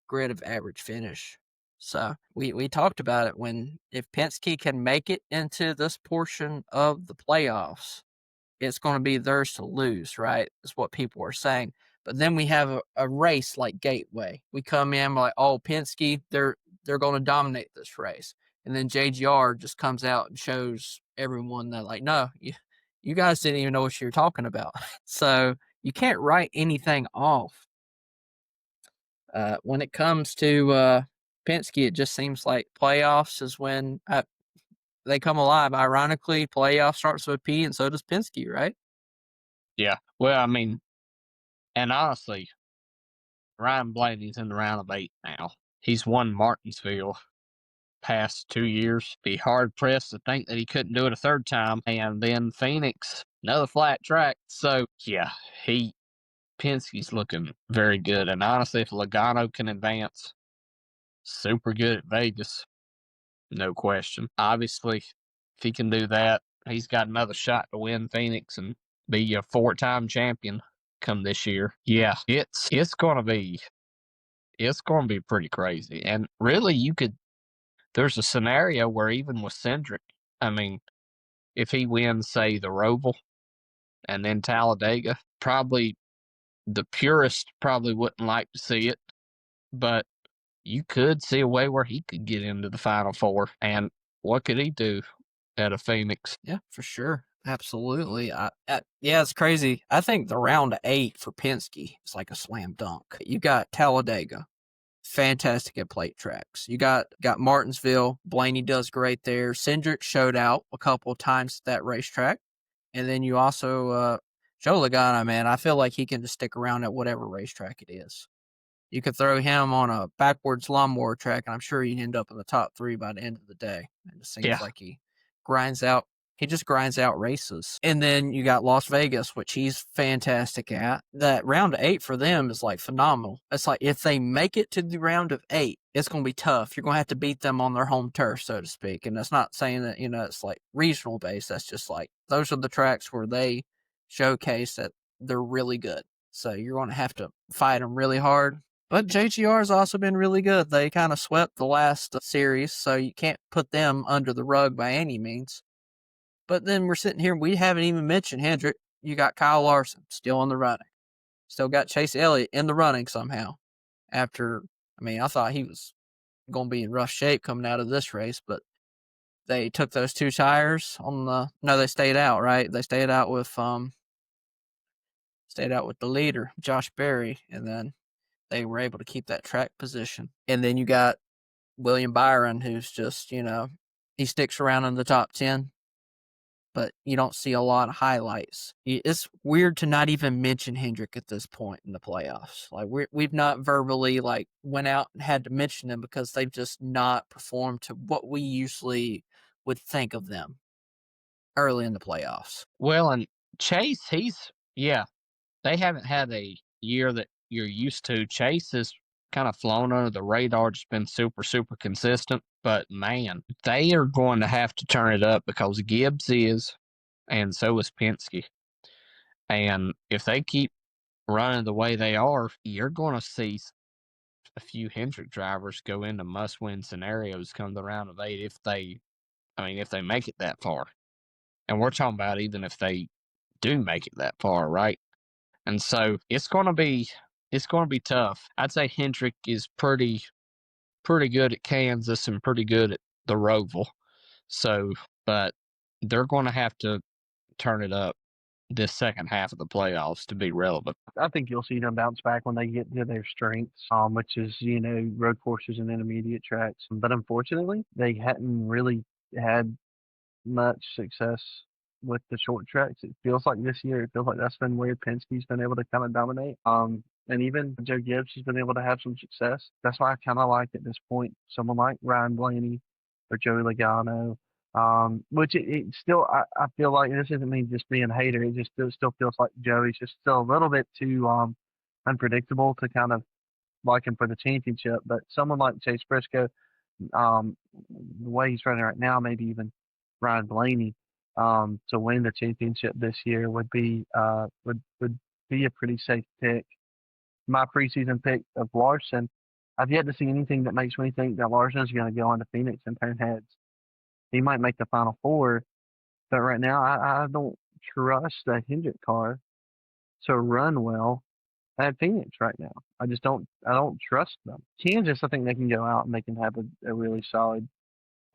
grid of average finish. So we talked about it if Penske can make it into this portion of the playoffs, it's going to be theirs to lose, right? Is what people are saying. But then we have a race like Gateway. We come in, we're like, oh, Penske, they're going to dominate this race. And then JGR just comes out and shows everyone that, like, no, you guys didn't even know what you were talking about. So you can't write anything off. When it comes to Penske, it just seems like playoffs is when they come alive. Ironically, playoff starts with P, and so does Penske, right? Yeah. Well, I mean, and honestly, Ryan Blaney's in the round of 8 now. He's won Martinsville past 2 years. Be hard pressed to think that he couldn't do it a third time. And then Phoenix, another flat track. So yeah, Penske's looking very good. And honestly, if Logano can advance, super good at Vegas, no question. Obviously, if he can do that, he's got another shot to win Phoenix and be a 4-time champion come this year. Yeah, it's going to be pretty crazy. And really, there's a scenario where even with Cindric, I mean, if he wins, say, the Roval and then Talladega, probably the purist probably wouldn't like to see it, but you could see a way where he could get into the Final Four. And what could he do at a Phoenix? Yeah, for sure. Absolutely. Yeah, it's crazy. I think the round 8 for Penske is like a slam dunk. You got Talladega, fantastic at plate tracks. You got Martinsville. Blaney does great there. Cindric showed out a couple of times at that racetrack. And then you also, Joe Logano, man, I feel like he can just stick around at whatever racetrack it is. You could throw him on a backwards lawnmower track, and I'm sure he'd end up in the top 3 by the end of the day. It just seems like he just grinds out races. And then you got Las Vegas, which he's fantastic at. That round of 8 for them is like phenomenal. It's like if they make it to the round of 8, it's going to be tough. You're going to have to beat them on their home turf, so to speak. And that's not saying that, it's like regional based. That's just like those are the tracks where they showcase that they're really good. So you're going to have to fight them really hard. But JGR has also been really good. They kind of swept the last series, so you can't put them under the rug by any means. But then we're sitting here, we haven't even mentioned Hendrick. You got Kyle Larson still in the running. Still got Chase Elliott in the running somehow. I thought he was going to be in rough shape coming out of this race, but they took those 2 tires they stayed out, right? They stayed out with the leader, Josh Berry, and then they were able to keep that track position. And then you got William Byron, who's just, he sticks around in the top 10, but you don't see a lot of highlights. It's weird to not even mention Hendrick at this point in the playoffs. Like we've not verbally went out and had to mention them because they've just not performed to what we usually would think of them early in the playoffs. Well, and Chase, they haven't had a year that you're used to. Chase has kind of flown under the radar, just been super, super consistent. But, man, they are going to have to turn it up because Gibbs is, and so is Penske. And if they keep running the way they are, you're going to see a few Hendrick drivers go into must-win scenarios come the round of 8 if they make it that far. And we're talking about even if they do make it that far, right? And so it's going to be tough. I'd say Hendrick is pretty good at Kansas and pretty good at the Roval. So, but they're going to have to turn it up this second half of the playoffs to be relevant. I think you'll see them bounce back when they get to their strengths, which is, road courses and intermediate tracks. But unfortunately, they hadn't really had much success with the short tracks. It feels like this year, that's been where Penske's been able to kind of dominate. And even Joe Gibbs has been able to have some success. That's why I kind of like at this point someone like Ryan Blaney or Joey Logano. Which it still, I feel like this isn't me just being a hater. It just still feels like Joey's just still a little bit too unpredictable to kind of like him for the championship. But someone like Chase Briscoe, the way he's running right now, maybe even Ryan Blaney, to win the championship this year would be would be a pretty safe pick. My preseason pick of Larson, I've yet to see anything that makes me think that Larson is going to go into Phoenix and turn heads. He might make the Final Four, but right now I don't trust a Hendrick car to run well at Phoenix right now. I don't trust them. Kansas, I think they can go out and they can have a really solid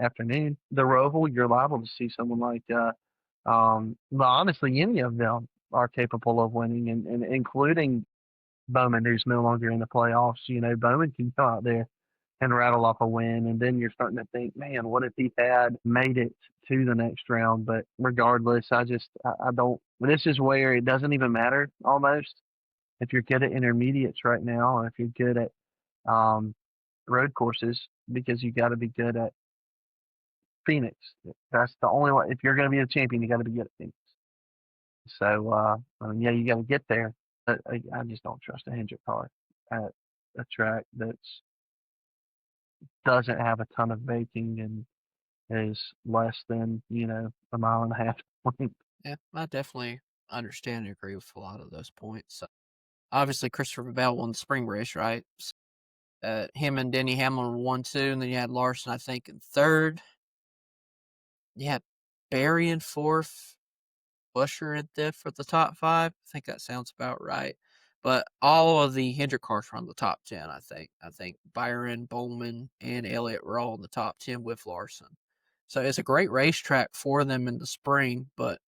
afternoon. The Roval, you're liable to see someone like, well, honestly, any of them are capable of winning, and including Bowman, who's no longer in the playoffs. Bowman can go out there and rattle off a win, and then you're starting to think, man, what if he had made it to the next round? But regardless, I don't. This is where it doesn't even matter almost if you're good at intermediates right now, or if you're good at road courses, because you got to be good at Phoenix. That's the only way. If you're going to be a champion, you got to be good at Phoenix. So, yeah, you got to get there. But I just don't trust a Hendrick car at a track that's doesn't have a ton of baking and is less than, a mile and a half. Yeah, I definitely understand and agree with a lot of those points. So, obviously, Christopher Bell won the spring race, right? So, him and Denny Hamlin won 2, and then you had Larson, I think, in 3rd. You had Barry in 4th, Busher in 5th for the top 5. I think that sounds about right. But all of the Hendrick cars were on the top 10, I think. I think Byron, Bowman, and Elliott were all in the top 10 with Larson. So it's a great racetrack for them in the spring, but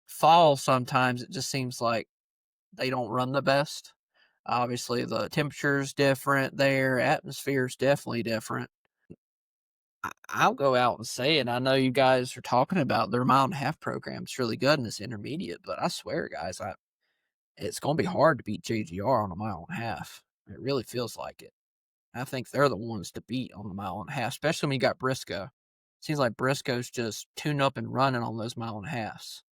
fall sometimes it just seems like they don't run the best. Obviously, the temperature's different there. Atmosphere's definitely different. I'll go out and say it. I know you guys are talking about their mile and a half program. It's really good in this intermediate, but I swear, guys, it's going to be hard to beat JGR on a mile and a half. It really feels like it. I think they're the ones to beat on the mile and a half, especially when you got Briscoe. Seems like Briscoe's just tuned up and running on those mile and a halves.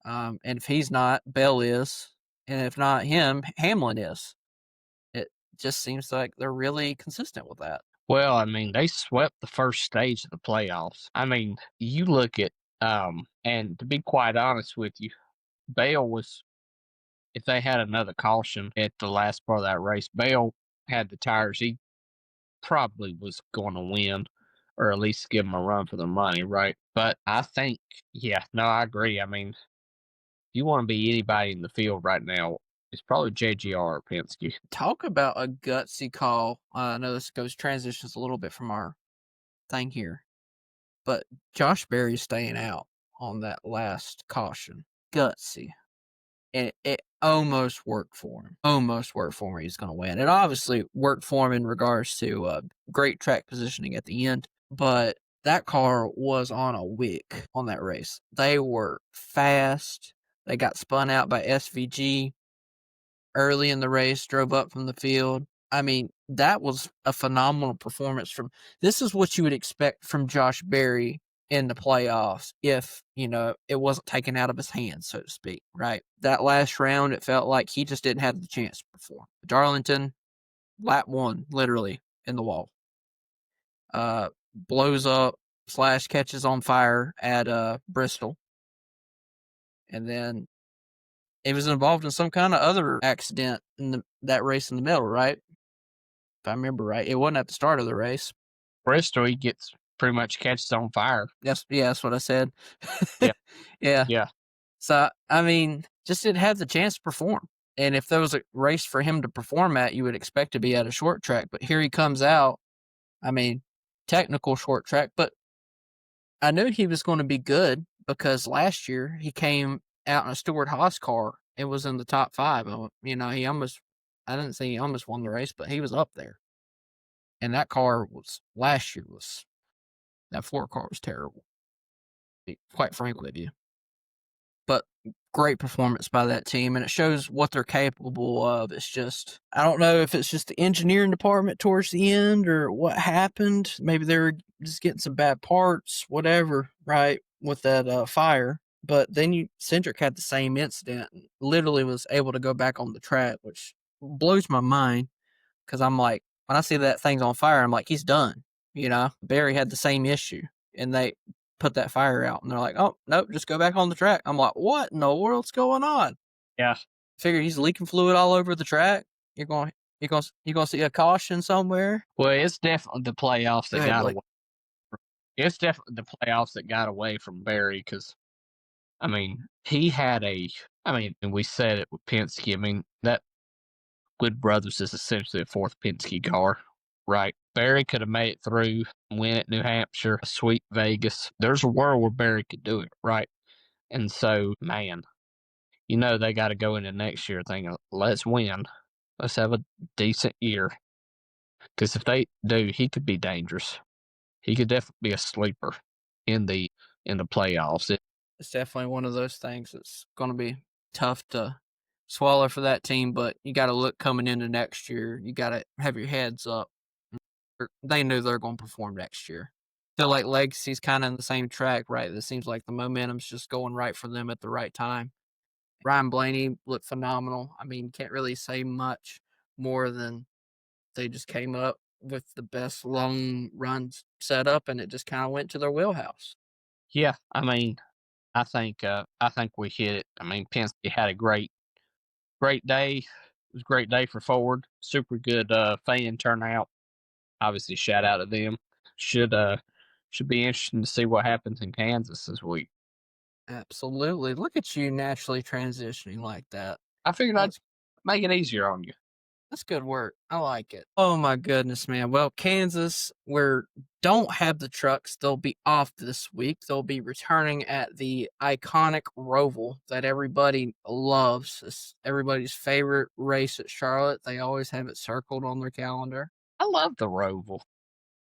And if he's not, Bell is. And if not him, Hamlin is. It just seems like they're really consistent with that. Well, I mean, they swept the first stage of the playoffs. I mean, you look at, and to be quite honest with you, Bale was, if they had another caution at the last part of that race, Bale had the tires. He probably was going to win, or at least give them a run for their money, right? But I think, yeah, no, I agree. I mean, if you want to be anybody in the field right now, it's probably JGR or Penske. Talk about a gutsy call. I know this transitions a little bit from our thing here, but Josh Berry's staying out on that last caution. Gutsy. And it almost worked for him. Almost worked for him. He's going to win. It obviously worked for him in regards to great track positioning at the end, but that car was on a wick on that race. They were fast. They got spun out by SVG early in the race, drove up from the field. I mean, that was a phenomenal performance from. This is what you would expect from Josh Berry in the playoffs if, it wasn't taken out of his hands, so to speak, right? That last round, it felt like he just didn't have the chance to perform. Darlington, lap 1, literally, in the wall. Blows up, / catches on fire at Bristol. And then it was involved in some kind of other accident in that race in the middle, right? if I remember right. It wasn't at the start of the race. Bristol, he gets pretty much catches on fire. That's what I said. Yeah. Yeah. Yeah. So, I mean, just didn't have the chance to perform. And if there was a race for him to perform at, you would expect to be at a short track. But here he comes out. I mean, technical short track, but I knew he was going to be good because last year he came out in a Stewart Haas car and was in the top 5. You know, I didn't say he almost won the race, but he was up there. And that car that Ford car was terrible, to be quite frank with you. But great performance by that team, and it shows what they're capable of. It's just, I don't know if it's just the engineering department towards the end or what happened. Maybe they were just getting some bad parts, whatever, right, with that fire. But then Cindric had the same incident, and literally was able to go back on the track, which blows my mind because I'm like, when I see that thing's on fire, I'm like, he's done. You know, Barry had the same issue, and they put that fire out, and they're like, oh, nope, just go back on the track. I'm like, what in the world's going on? Yeah. Figure he's leaking fluid all over the track. You're going to see a caution somewhere. Well, it's definitely the playoffs that got Blake. away. It's definitely the playoffs that got away from Barry because, I mean, he had and we said it with Penske. I mean, that Wood Brothers is essentially a fourth Penske car, right? Barry could have made it through, win at New Hampshire, sweep Vegas. There's a world where Barry could do it, right? And so, man, you know they got to go into next year thinking, let's win. Let's have a decent year. Because if they do, he could be dangerous. He could definitely be a sleeper in the playoffs. It's definitely one of those things that's going to be tough to swallow for that team, but you got to look coming into next year. You got to have your heads up. They knew they're going to perform next year. Feel like Legacy's kind of in the same track, right? It seems like the momentum's just going right for them at the right time. Ryan Blaney looked phenomenal. I mean, can't really say much more than they just came up with the best long run setup, and it just kind of went to their wheelhouse. Yeah, I mean, I think we hit it. I mean, Penske had a great day. It was a great day for Ford. Super good fan turnout. Obviously, shout out to them. Should be interesting to see what happens in Kansas this week. Absolutely. Look at you naturally transitioning like that. I figured I'd make it easier on you. That's good work. I like it. Oh my goodness, man. Well, Kansas, don't have the trucks. They'll be off this week. They'll be returning at the iconic Roval that everybody loves. It's everybody's favorite race at Charlotte. They always have it circled on their calendar. I love the Roval.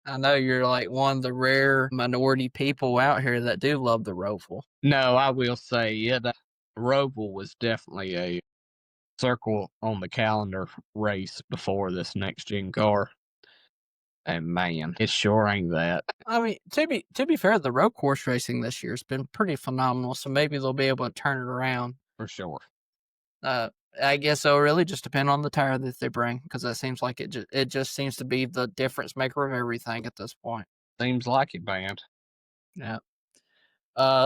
I know you're like one of the rare minority people out here that do love the Roval. No, I will say, yeah, the Roval was definitely a circle on the calendar race before this next gen car. And man, it sure ain't that. I mean, to be fair, the road course racing this year has been pretty phenomenal, so maybe they'll be able to turn it around. For sure. I guess it'll really just depend on the tire that they bring, because that seems like it just seems to be the difference maker of everything at this point. Seems like it, man. Yeah.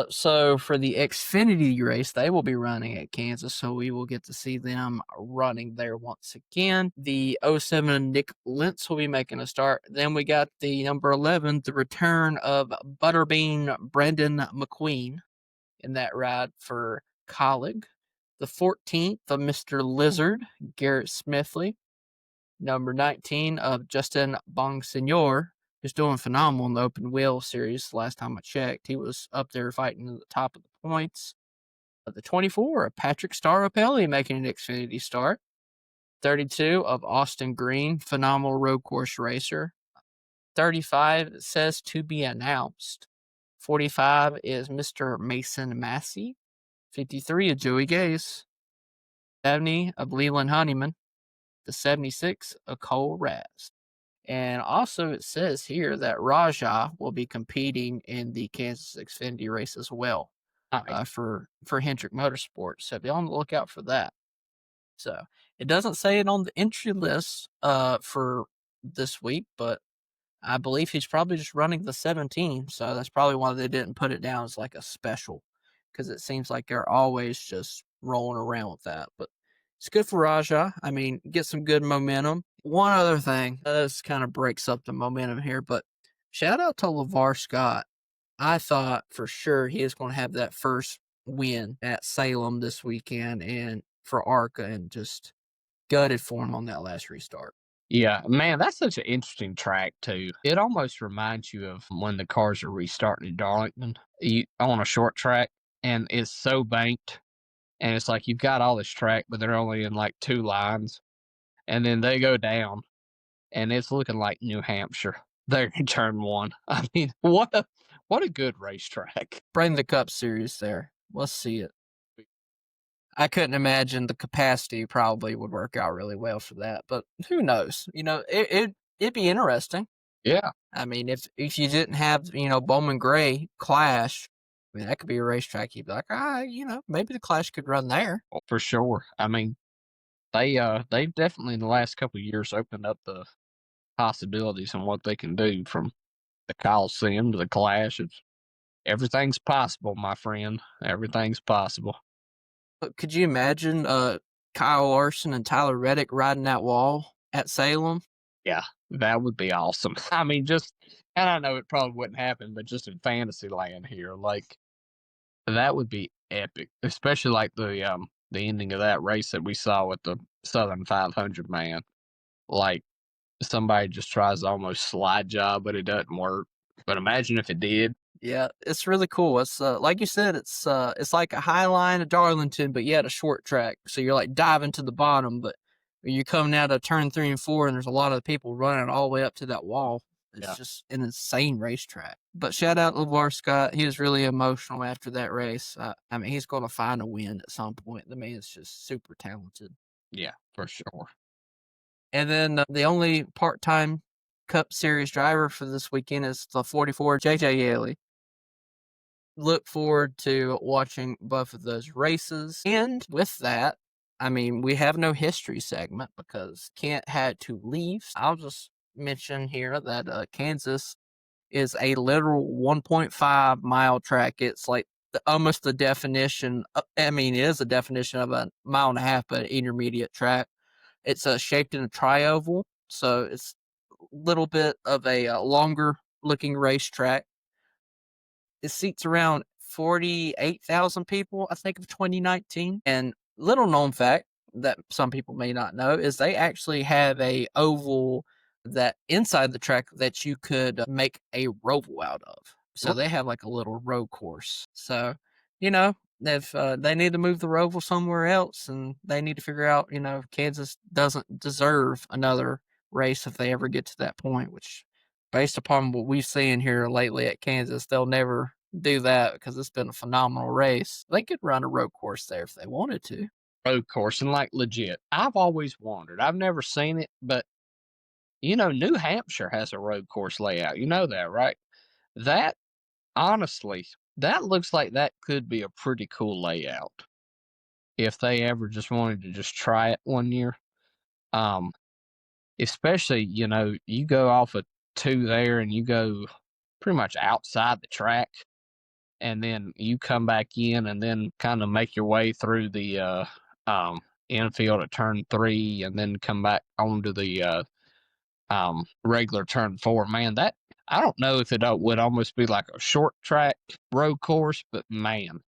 So for the Xfinity race, they will be running at Kansas, so we will get to see them running there once again. The 07 Nick Lentz will be making a start. Then we got the number 11, the return of Butterbean Brendan McQueen in that ride for Colleague. The 14th of Mr. Lizard, Garrett Smithley. Number 19 of Justin Bonsignor, who's doing phenomenal in the open wheel series. Last time I checked, he was up there fighting at the top of the points. The 24 of Patrick Staropelli making an Xfinity start. 32 of Austin Green, phenomenal road course racer. 35 says to be announced. 45 is Mr. Mason Massey. 53 of Joey Gase. 70 of Leland Honeyman. The 76 of Cole Raz. And also it says here that Raja will be competing in the Kansas Xfinity race as well for Hendrick Motorsports. So be on the lookout for that. So it doesn't say it on the entry list for this week, but I believe he's probably just running the 17. So that's probably why they didn't put it down as like a special, because it seems like they're always just rolling around with that. But it's good for Raja. I mean, get some good momentum. One other thing, this kind of breaks up the momentum here, but shout out to LeVar Scott. I thought for sure he was going to have that first win at Salem this weekend and for ARCA, and just gutted for him on that last restart. Yeah, man, that's such an interesting track too. It almost reminds you of when the cars are restarting in Darlington on a short track, and it's so banked, and it's like you've got all this track, but they're only in like 2 lines, and then they go down, and it's looking like New Hampshire. They're in turn 1. I mean, what a good racetrack. Bring the Cup Series there. Let's see it. I couldn't imagine the capacity probably would work out really well for that, but who knows? It'd be interesting. Yeah. I mean, if you didn't have, Bowman Gray Clash, I mean, that could be a racetrack. You'd be like, maybe the Clash could run there. Well, for sure. I mean, they've definitely in the last couple of years opened up the possibilities and what they can do from the Coliseum to the Clash. Everything's possible, my friend. Everything's possible. But could you imagine Kyle Larson and Tyler Reddick riding that wall at Salem? Yeah, that would be awesome. I mean, and I know it probably wouldn't happen, but just in fantasy land here, like that would be epic. Especially like the ending of that race that we saw with the Southern 500, man. Like somebody just tries to almost slide job, but it doesn't work. But imagine if it did. Yeah, it's really cool. It's like you said, it's like a high line of Darlington, but yet a short track. So you're like diving to the bottom, but you're coming out of turn 3 and 4, and there's a lot of people running all the way up to that wall. It's just an insane racetrack. But shout out LeVar Scott. He was really emotional after that race. I mean, he's going to find a win at some point. The man's just super talented. Yeah, for sure. And then the only part-time Cup Series driver for this weekend is the 44 JJ Yeley. Look forward to watching both of those races. And with that, I mean, we have no history segment because Kent had to leave. I'll just mention here that Kansas is a literal 1.5 mile track. It's like almost the definition. I mean, it is a definition of a mile and a half, but an intermediate track. It's shaped in a trioval, so it's a little bit of a longer looking racetrack. It seats around 48,000 people, I think, of 2019. And little known fact that some people may not know is they actually have a oval that inside the track that you could make a roval out of. So they have like a little road course. So, if they need to move the roval somewhere else, and they need to figure out, Kansas doesn't deserve another race if they ever get to that point, which based upon what we've seen here lately at Kansas, they'll never do that because it's been a phenomenal race. They could run a road course there if they wanted to. Road course, and like legit. I've always wondered. I've never seen it, but New Hampshire has a road course layout. You know that, right? That, honestly, that looks like that could be a pretty cool layout if they ever just wanted to just try it one year. Especially, you go off of 2 there and you go pretty much outside the track, and then you come back in and then kind of make your way through the infield at turn 3 and then come back onto the regular turn 4. Man, that I don't know if it would almost be like a short track road course, but man,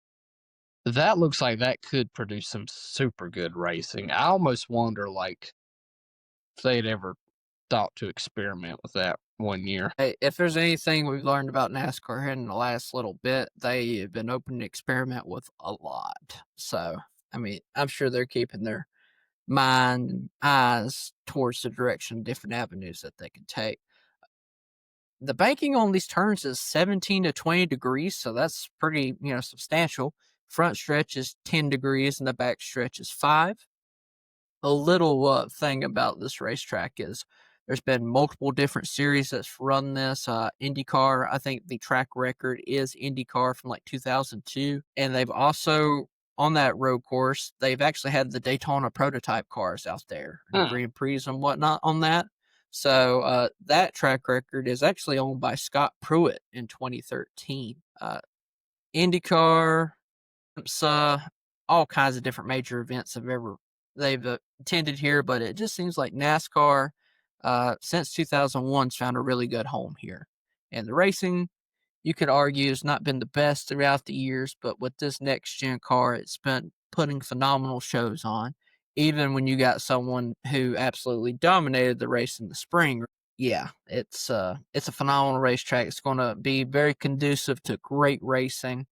that looks like that could produce some super good racing. I almost wonder like if they'd ever thought to experiment with that one year. Hey, if there's anything we've learned about NASCAR here in the last little bit, they have been open to experiment with a lot. So, I mean, I'm sure they're keeping their mind and eyes towards the direction of different avenues that they can take. The banking on these turns is 17 to 20 degrees, so that's pretty, substantial. Front stretch is 10 degrees and the back stretch is 5. A little thing about this racetrack is there's been multiple different series that's run this. IndyCar, I think the track record is IndyCar from like 2002. And they've also, on that road course, they've actually had the Daytona prototype cars out there, Grand Prix and whatnot on that. So that track record is actually owned by Scott Pruitt in 2013. IndyCar, all kinds of different major events have ever they've attended here, but it just seems like NASCAR since 2001's found a really good home here. And the racing, you could argue, has not been the best throughout the years, but with this next gen car, it's been putting phenomenal shows on. Even when you got someone who absolutely dominated the race in the spring, yeah, it's a phenomenal racetrack. It's going to be very conducive to great racing.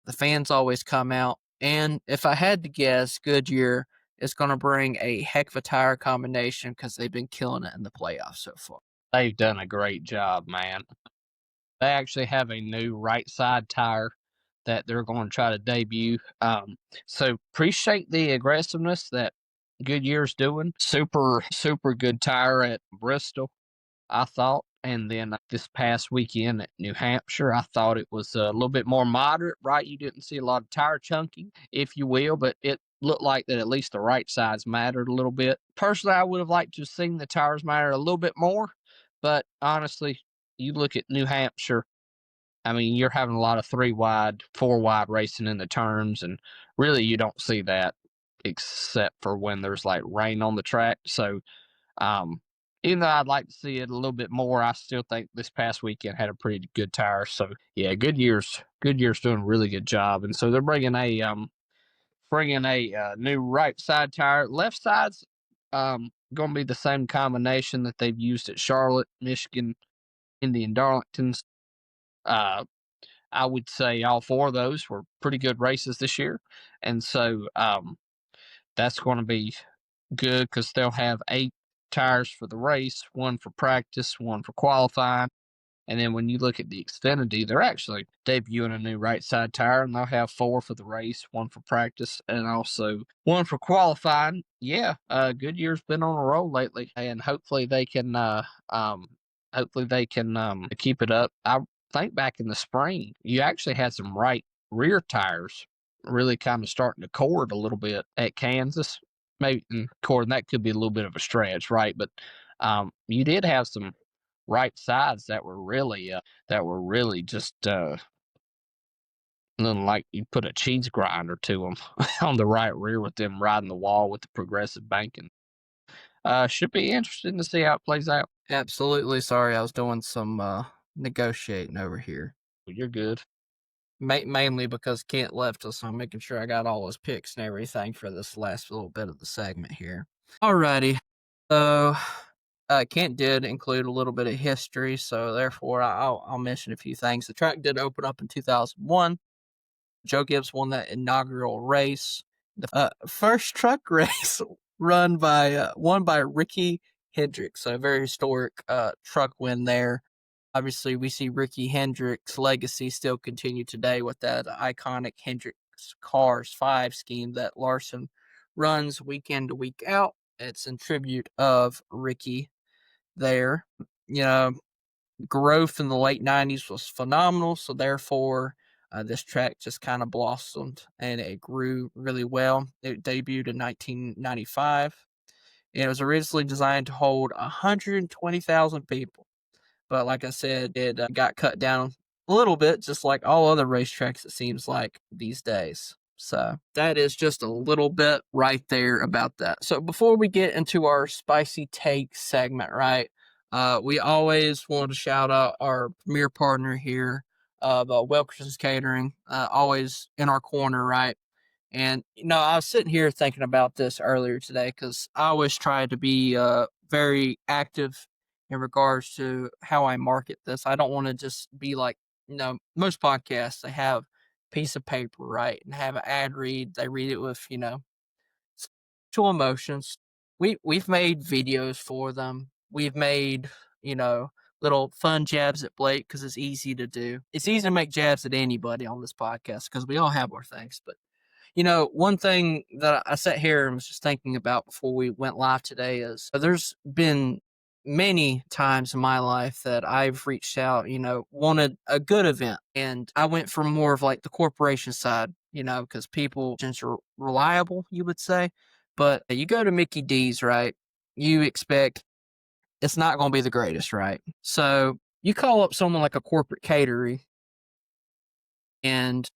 The fans always come out, and if I had to guess, Goodyear is going to bring a heck of a tire combination because they've been killing it in the playoffs so far. They've done a great job, man. They actually have a new right side tire that they're going to try to debut. So appreciate the aggressiveness that Goodyear's doing. Super, super good tire at Bristol, I thought. And then this past weekend at New Hampshire, I thought it was a little bit more moderate, right? You didn't see a lot of tire chunking, if you will, but it looked like that at least the right sides mattered a little bit. Personally, I would have liked to have seen the tires matter a little bit more, but honestly, you look at New Hampshire, I mean, you're having a lot of 3 wide, 4 wide racing in the turns, and really you don't see that except for when there's like rain on the track. So, even though I'd like to see it a little bit more, I still think this past weekend had a pretty good tire. So, yeah, Goodyear's doing a really good job, and so they're bringing a new right side tire. Left side's going to be the same combination that they've used at Charlotte, Michigan, Indy, and Darlington's. I would say all 4 of those were pretty good races this year, and so that's going to be good because they'll have 8 tires for the race, 1 for practice, 1 for qualifying. And then when you look at the Xfinity, they're actually debuting a new right side tire, and they'll have 4 for the race, 1 for practice, and also 1 for qualifying. Yeah, Goodyear's been on a roll lately, and hopefully they can keep it up. I think back in the spring, you actually had some right rear tires really kind of starting to cord a little bit at Kansas. Maybe cord, that could be a little bit of a stretch, right? But you did have some right sides that were really just looking like you put a cheese grinder to them on the right rear with them riding the wall with the progressive banking. Should be interesting to see how it plays out. Absolutely. Sorry, I was doing some negotiating over here. You're good. Mainly because Kent left us, so I'm making sure I got all his picks and everything for this last little bit of the segment here. Alrighty. So Kent did include a little bit of history, so therefore I'll mention a few things. The track did open up in 2001. Joe Gibbs won that inaugural race. The first truck race won by Ricky Hendricks, so a very historic truck win there. Obviously, we see Ricky Hendricks' legacy still continue today with that iconic Hendricks Cars 5 scheme that Larson runs week in to week out. It's in tribute of Ricky there. You know, growth in the late 90s was phenomenal, so therefore this track just kind of blossomed and it grew really well. It debuted in 1995. It was originally designed to hold 120,000 people. But like I said, it got cut down a little bit, just like all other racetracks, it seems like these days. So that is just a little bit right there about that. So before we get into our spicy take segment, right, we always want to shout out our premier partner here, Wilkerson's Catering, always in our corner, right? And, I was sitting here thinking about this earlier today because I always try to be very active in regards to how I market this. I don't want to just be like, most podcasts, they have a piece of paper, right? And have an ad read. They read it with, sexual emotions. We've made videos for them. We've made, little fun jabs at Blake because it's easy to do. It's easy to make jabs at anybody on this podcast because we all have our things. But one thing that I sat here and was just thinking about before we went live today is there's been many times in my life that I've reached out, wanted a good event. And I went from more of like the corporation side, because people are reliable, you would say. But you go to Mickey D's, right? You expect it's not going to be the greatest, right? So you call up someone like a corporate catering and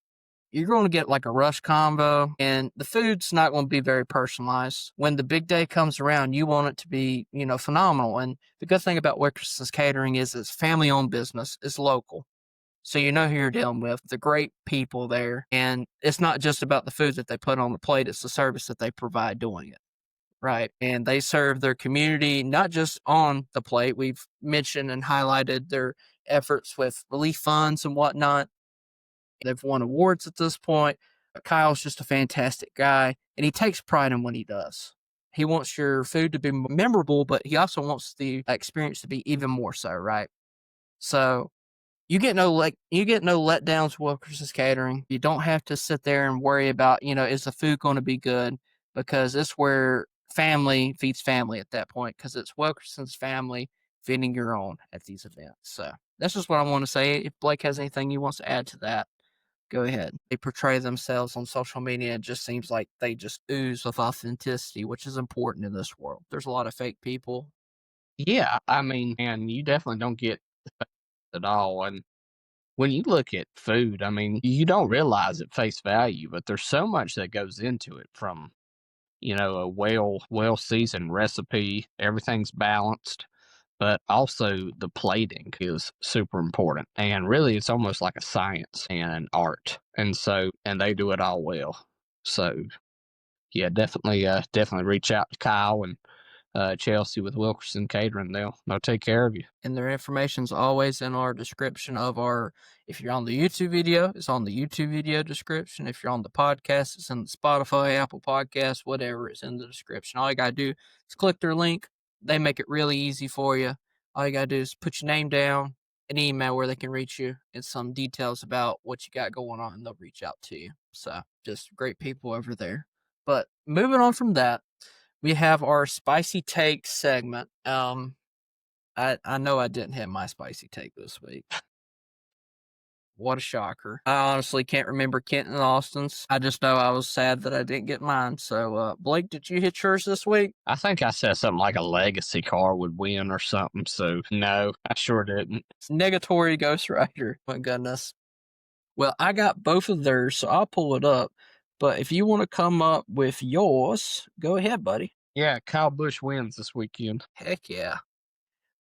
you're going to get like a rush combo, and the food's not going to be very personalized. When the big day comes around, you want it to be, phenomenal. And the good thing about Wickerson's Catering is it's family-owned business. It's local. So you know who you're dealing with. The great people there. And it's not just about the food that they put on the plate. It's the service that they provide doing it. Right. And they serve their community, not just on the plate. We've mentioned and highlighted their efforts with relief funds and whatnot. They've won awards at this point. Kyle's just a fantastic guy, and he takes pride in what he does. He wants your food to be memorable, but he also wants the experience to be even more so, right? So you get no letdowns with Wilkerson's Catering. You don't have to sit there and worry about, is the food going to be good? Because it's where family feeds family at that point, because it's Wilkerson's family feeding your own at these events. So that's just what I want to say. If Blake has anything he wants to add to that, go ahead. They portray themselves on social media. It just seems like they just ooze with authenticity, which is important in this world. There's a lot of fake people. Yeah, I mean, and you definitely don't get at all. And when you look at food, I mean, you don't realize at face value, but there's so much that goes into it, from, a well seasoned recipe. Everything's balanced, but also the plating is super important. And really, it's almost like a science and an art. And they do it all well. So yeah, definitely reach out to Kyle and Chelsea with Wilkerson Catering. They'll take care of you. And their information's always in our description of if you're on the YouTube video, it's on the YouTube video description. If you're on the podcast, it's in the Spotify, Apple Podcasts, whatever, it's in the description. All you gotta do is click their link. They make it really easy for you. All you gotta do is put your name down, an email where they can reach you, and some details about what you got going on, and they'll reach out to you. So just great people over there. But moving on from that, we have our spicy take segment. I know I didn't have my spicy take this week. What a shocker. I honestly can't remember Kent and Austin's. I just know I was sad that I didn't get mine. So, Blake, did you hit yours this week? I think I said something like a legacy car would win or something. So, no, I sure didn't. It's Negatory Ghost Rider. My goodness. Well, I got both of theirs, so I'll pull it up. But if you want to come up with yours, go ahead, buddy. Yeah, Kyle Busch wins this weekend. Heck yeah.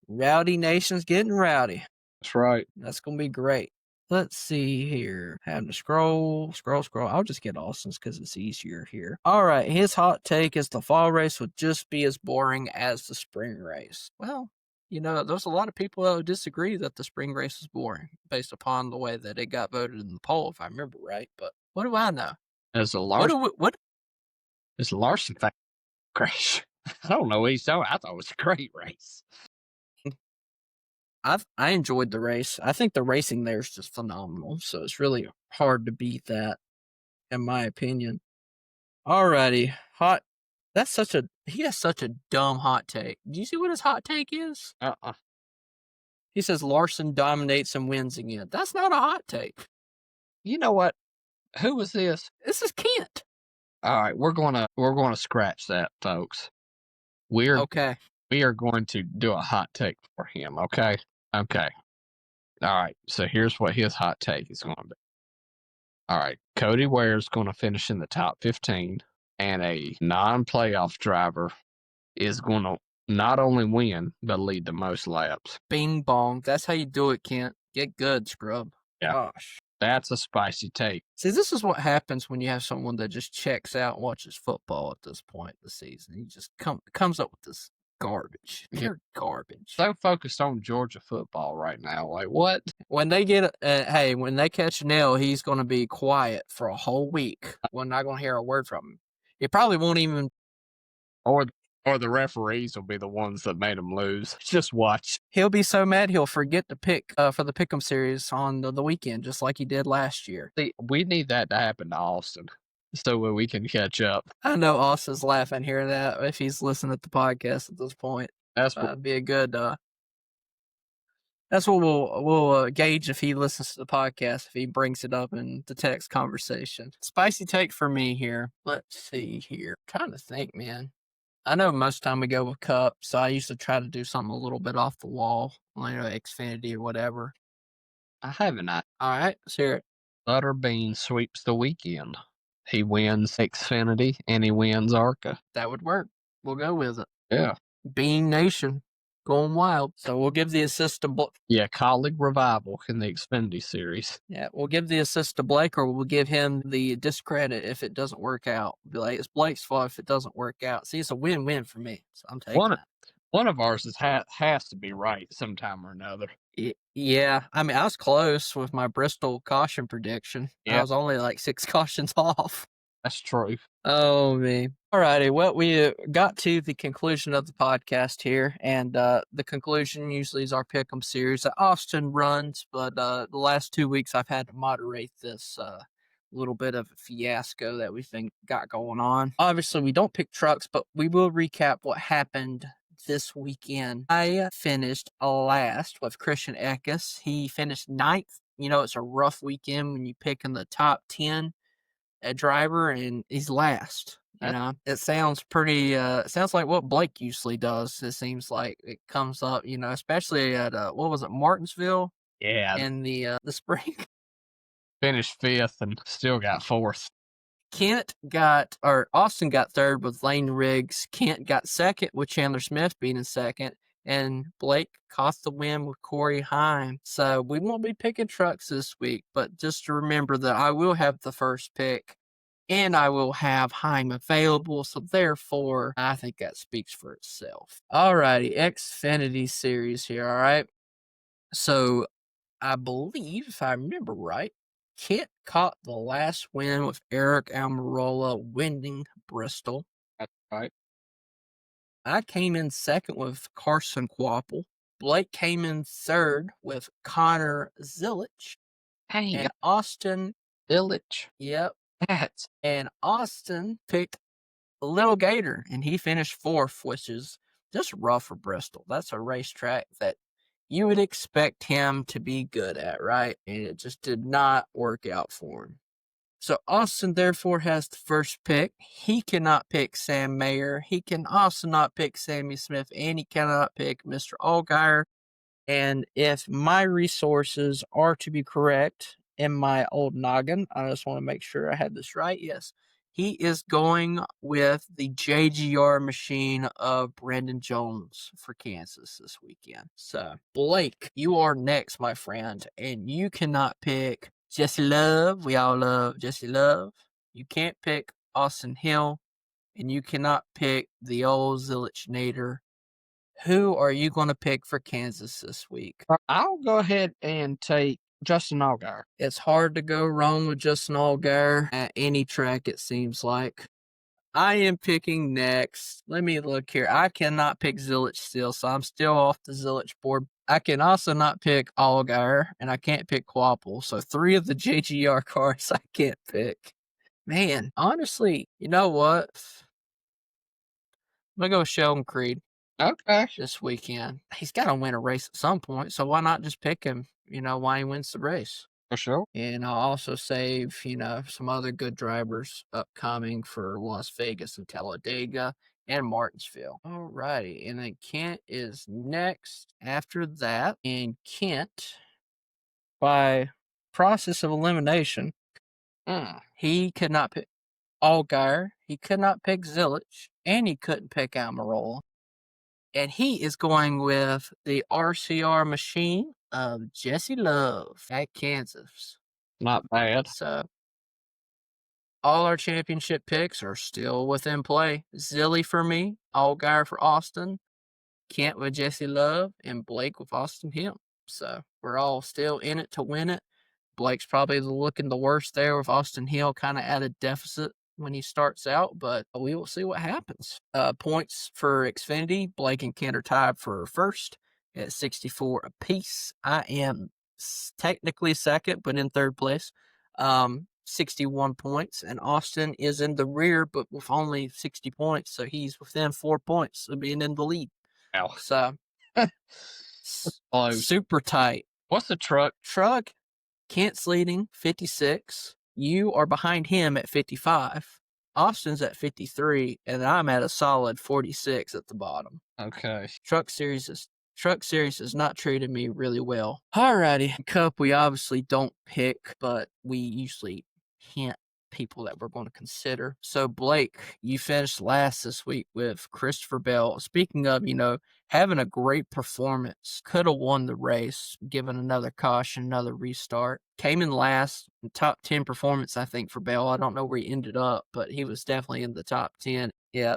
Rowdy Nation's getting rowdy. That's right. That's going to be great. Let's see here. Having to scroll. I'll just get Austin's because it's easier here. All right. His hot take is the fall race would just be as boring as the spring race. Well, there's a lot of people that would disagree that the spring race is boring based upon the way that it got voted in the poll, if I remember right. But what do I know? As a Larson, What? As a Larson fan crash. I don't know what he's talking. I thought it was a great race. I enjoyed the race. I think the racing there is just phenomenal. So it's really hard to beat that, in my opinion. Alrighty. He has such a dumb hot take. Do you see what his hot take is? He says Larson dominates and wins again. That's not a hot take. You know what? Who was this? This is Kent. All right, we're gonna scratch that, folks. We are going to do a hot take for him. Okay. All right. So here's what his hot take is going to be. All right, Cody Ware's going to finish in the top 15, and a non-playoff driver is going to not only win but lead the most laps. Bing bong. That's how you do it, Kent. Get good, scrub. Yeah. Gosh. That's a spicy take. See, this is what happens when you have someone that just checks out and watches football at this point of the season. He just comes up with this garbage. Pure garbage. So focused on Georgia football right now. Like, what? When they when they catch Nell, he's going to be quiet for a whole week. We're not going to hear a word from him. He probably won't even. Or the referees will be the ones that made him lose. Just watch. He'll be so mad he'll forget to pick for the Pick'em series on the weekend, just like he did last year. See, we need that to happen to Austin so we can catch up. I know Austin's laughing hearing that if he's listening to the podcast at this point. That's what be a good. That's what we'll gauge if he listens to the podcast, if he brings it up in the text conversation. Spicy take for me here. Let's see here. I'm trying to think, man. I know most of the time we go with Cup, so I used to try to do something a little bit off the wall, Xfinity or whatever. I haven't. All right, let's hear it. Butterbean sweeps the weekend. He wins Xfinity and he wins ARCA. That would work. We'll go with it. Yeah. Bean Nation going wild. So we'll give the assist to Yeah, colleague revival in the Xfinity series. Yeah, we'll give the assist to Blake, or we'll give him the discredit if it doesn't work out. Be like, it's Blake's fault if it doesn't work out. See, it's a win-win for me. So I'm taking it. One of ours has to be right sometime or another. Yeah, I mean, I was close with my Bristol caution prediction. I was only like 6 cautions off. That's true. Oh, me. Alrighty, well, we got to the conclusion of the podcast here, and the conclusion usually is our Pick'em series that Austin runs, but the last 2 weeks I've had to moderate this little bit of a fiasco that we've got going on. Obviously, we don't pick trucks, but we will recap what happened this weekend. I finished last with Christian Eckes. He finished 9th. You know, it's a rough weekend when you pick in the top 10 a driver and he's last. You know, it sounds pretty sounds like what Blake usually does. It seems like it comes up, you know, especially at what was it, Martinsville? Yeah. In the spring. Finished 5th and still got 4th. Austin got 3rd with Lane Riggs. Kent got 2nd with Chandler Smith being in 2nd. And Blake caught the win with Corey Heim. So we won't be picking trucks this week, but just to remember that I will have the first pick and I will have Heim available. So therefore, I think that speaks for itself. Alrighty, Xfinity series here, all right? So I believe, if I remember right, Kent caught the last win with Eric Almirola winning Bristol. That's right. I came in 2nd with Carson Quapple. Blake came in 3rd with Connor Zilich. Hey, and Austin Zilich. Yep. And Austin picked Little Gator, and he finished 4th, which is just rough for Bristol. That's a racetrack that you would expect him to be good at, right? And it just did not work out for him. So Austin, therefore, has the first pick. He cannot pick Sam Mayer. He can also not pick Sammy Smith, and he cannot pick Mr. Allgaier. And if my resources are to be correct in my old noggin, I just want to make sure I had this right. Yes. He is going with the JGR machine of Brandon Jones for Kansas this weekend. So, Blake, you are next, my friend, and you cannot pick Jesse Love. We all love Jesse Love. You can't pick Austin Hill, and you cannot pick the old Zilich Nader. Who are you going to pick for Kansas this week? I'll go ahead and take Justin Allgaier. It's hard to go wrong with Justin Allgaier at any track, it seems like. I am picking next. Let me look here. I cannot pick Zilich still, so I'm still off the Zilich board. I can also not pick Allgaier, and I can't pick Quapple. So 3 of the JGR cars I can't pick. Man, honestly, you know what? I'm going to go with Sheldon Creed. Okay. This weekend. He's got to win a race at some point, so why not just pick him, you know, while he wins the race? For sure. And I'll also save, you know, some other good drivers upcoming for Las Vegas and Talladega and Martinsville. All righty. And then Kent is next after that. And Kent, by process of elimination, he could not pick Allgaier, he could not pick Zilich, and he couldn't pick Almirola. And he is going with the RCR machine of Jesse Love at Kansas. Not bad. So, all our championship picks are still within play. Zilly for me, Allgaier for Austin, Kent with Jesse Love, and Blake with Austin Hill. So, we're all still in it to win it. Blake's probably looking the worst there with Austin Hill kind of at a deficit when he starts out, but we will see what happens. Points for Xfinity, Blake and Kent are tied for first at 64 apiece. I am technically second, but in third place, 61 points, and Austin is in the rear, but with only 60 points, so he's within 4 points of being in the lead. Wow. So, super tight. What's the truck? Kent's leading, 56. You are behind him at 55. Austin's at 53, and I'm at a solid 46 at the bottom. Okay. Truck series is Truck Series has not treated me really well. Alrighty, Cup we obviously don't pick, but we usually hint people that we're going to consider. So Blake, you finished last this week with Christopher Bell. Speaking of, having a great performance, could have won the race, given another caution, another restart. Came in last, top 10 performance, I think, for Bell. I don't know where he ended up, but he was definitely in the top 10. Yeah.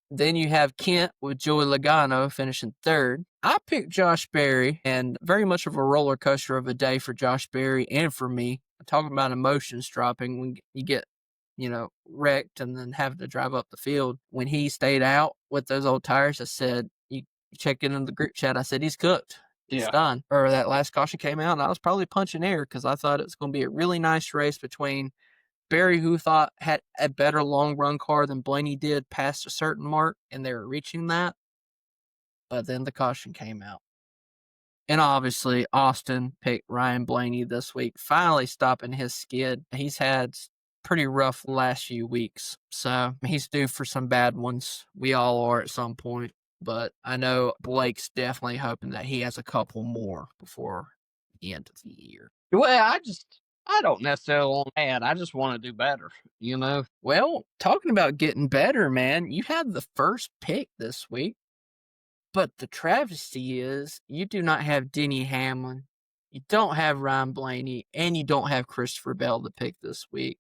Then you have Kent with Joey Logano finishing third. I picked Josh Berry, and very much of a roller coaster of a day for Josh Berry and for me. Talking about emotions dropping when you get, wrecked and then having to drive up the field. When he stayed out with those old tires, I said, you check in the group chat, I said, he's cooked. It's done. Or that last caution came out, and I was probably punching air because I thought it was going to be a really nice race between Barry, who thought had a better long run car than Blaney did past a certain mark, and they were reaching that. But then the caution came out. And obviously, Austin picked Ryan Blaney this week, finally stopping his skid. He's had pretty rough last few weeks, so he's due for some bad ones. We all are at some point, but I know Blake's definitely hoping that he has a couple more before the end of the year. Well, I don't necessarily want to add. I just want to do better, Well, talking about getting better, man, you had the first pick this week. But the travesty is you do not have Denny Hamlin, you don't have Ryan Blaney, and you don't have Christopher Bell to pick this week.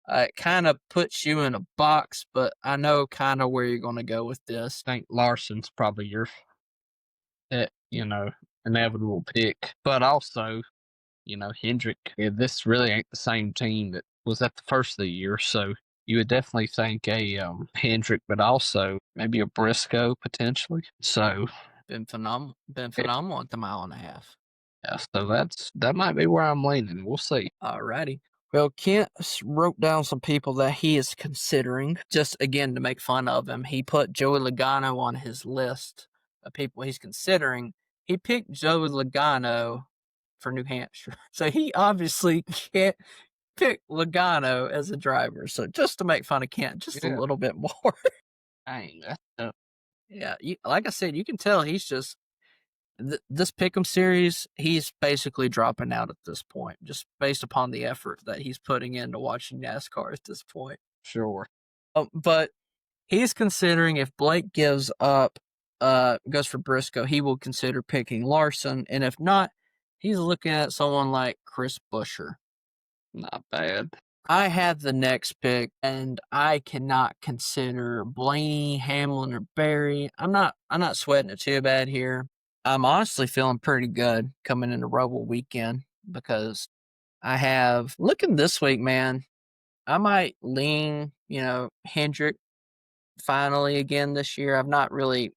It kind of puts you in a box, but I know kind of where you're going to go with this. I think Larson's probably your, inevitable pick. But also, Hendrick, this really ain't the same team that was at the first of the year, so you would definitely think a Hendrick, but also maybe a Briscoe potentially. So been phenomenal at the 1.5 miles. Yeah, so that might be where I'm leaning. We'll see. Alrighty. Well, Kent wrote down some people that he is considering, just again to make fun of him. He put Joey Logano on his list of people he's considering. He picked Joey Logano for New Hampshire. So he obviously can't pick Logano as a driver. So just to make fun of Kent just a little bit more. Dang, that's tough. Yeah, like I said, you can tell he's just this Pick'em series, he's basically dropping out at this point, just based upon the effort that he's putting into watching NASCAR at this point. Sure. But he's considering if Blake gives up, goes for Briscoe, he will consider picking Larson, and if not, he's looking at someone like Chris Buescher. Not bad. I have the next pick, and I cannot consider Blaney, Hamlin, or Barry. I'm not sweating it too bad here. I'm honestly feeling pretty good coming into Roval weekend because I have, looking this week, man, I might lean, Hendrick finally again this year. I've not really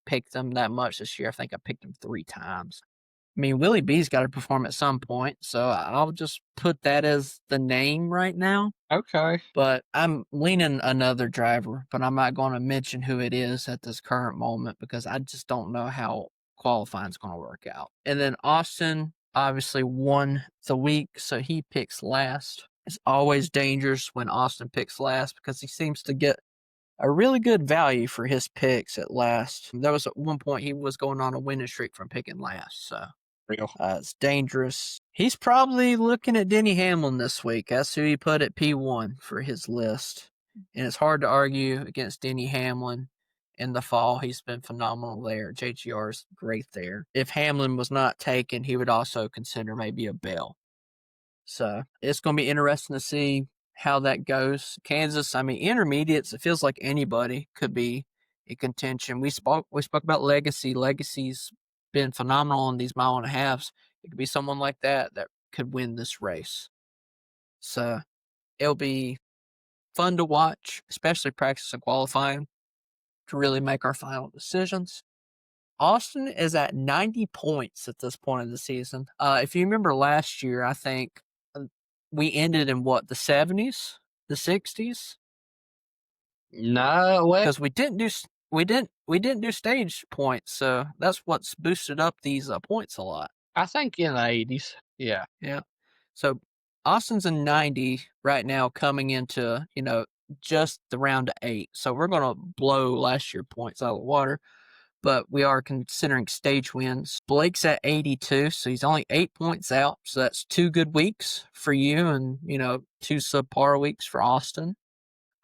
picked him that much this year. I think I picked him 3 times. I mean, Willie B's got to perform at some point, so I'll just put that as the name right now. Okay. But I'm leaning another driver, but I'm not going to mention who it is at this current moment because I just don't know how qualifying is going to work out. And then Austin obviously won the week, so he picks last. It's always dangerous when Austin picks last because he seems to get a really good value for his picks at last. There was at one point he was going on a winning streak from picking last, so Real. it's dangerous. He's probably looking at Denny Hamlin this week. That's who he put at P1 for his list. And it's hard to argue against Denny Hamlin in the fall. He's been phenomenal there. JGR's great there. If Hamlin was not taken, he would also consider maybe a Bell. So it's going to be interesting to see how that goes. Kansas, I mean, intermediates, it feels like anybody could be in contention. We spoke about Legacy. Legacy's been phenomenal in these 1.5 miles. It could be someone like that could win this race. So it'll be fun to watch, especially practice and qualifying to really make our final decisions. Austin is at 90 points at this point of the season. If you remember last year, I think we ended in the 70s, the 60s. No, because we didn't do stage points, so that's what's boosted up these points a lot. I think in the 80s. Yeah. So Austin's in 90 right now, coming into just the round of 8. So we're gonna blow last year points out of the water. but we are considering stage wins. Blake's at 82, so he's only 8 points out. So that's 2 good weeks for you and, 2 subpar weeks for Austin.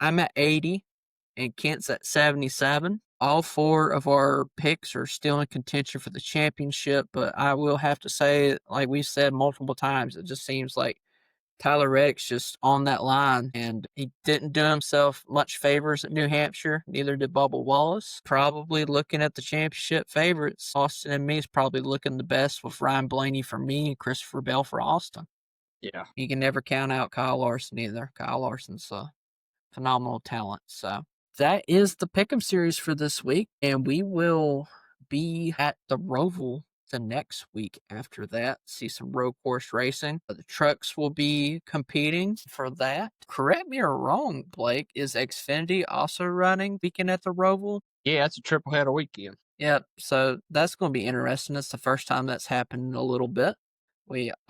I'm at 80, and Kent's at 77. All 4 of our picks are still in contention for the championship, but I will have to say, like we've said multiple times, it just seems like Tyler Reddick's just on that line, and he didn't do himself much favors at New Hampshire. Neither did Bubba Wallace. Probably looking at the championship favorites, Austin and me is probably looking the best with Ryan Blaney for me and Christopher Bell for Austin. Yeah. You can never count out Kyle Larson either. Kyle Larson's a phenomenal talent. So that is the Pick'em series for this week, and we will be at the Roval the next week after that. See some road course racing. The trucks will be competing for that. Correct me or wrong, Blake, is Xfinity also running weekend at the Roval? Yeah, it's a triple header weekend. Yep, so that's going to be interesting. It's the first time that's happened in a little bit.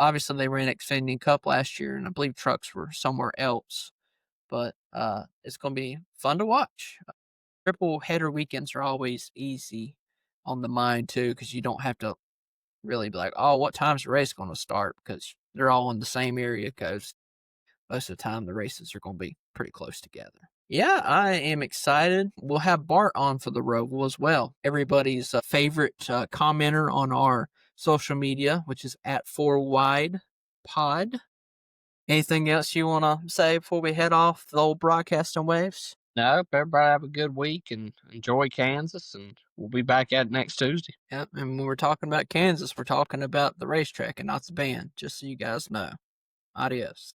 Obviously they ran Xfinity Cup last year, and I believe trucks were somewhere else. But it's going to be fun to watch. Triple header weekends are always easy on the mind, too, because you don't have to really be like, oh, what time's the race going to start? Because they're all in the same area codes. Most of the time, the races are going to be pretty close together. Yeah, I am excited. We'll have Bart on for the Roval as well. Everybody's favorite commenter on our social media, which is at 4WidePod. Anything else you want to say before we head off the old broadcasting waves? No, everybody have a good week and enjoy Kansas, and we'll be back at it next Tuesday. Yep, and when we're talking about Kansas, we're talking about the racetrack and not the band, just so you guys know. Adios.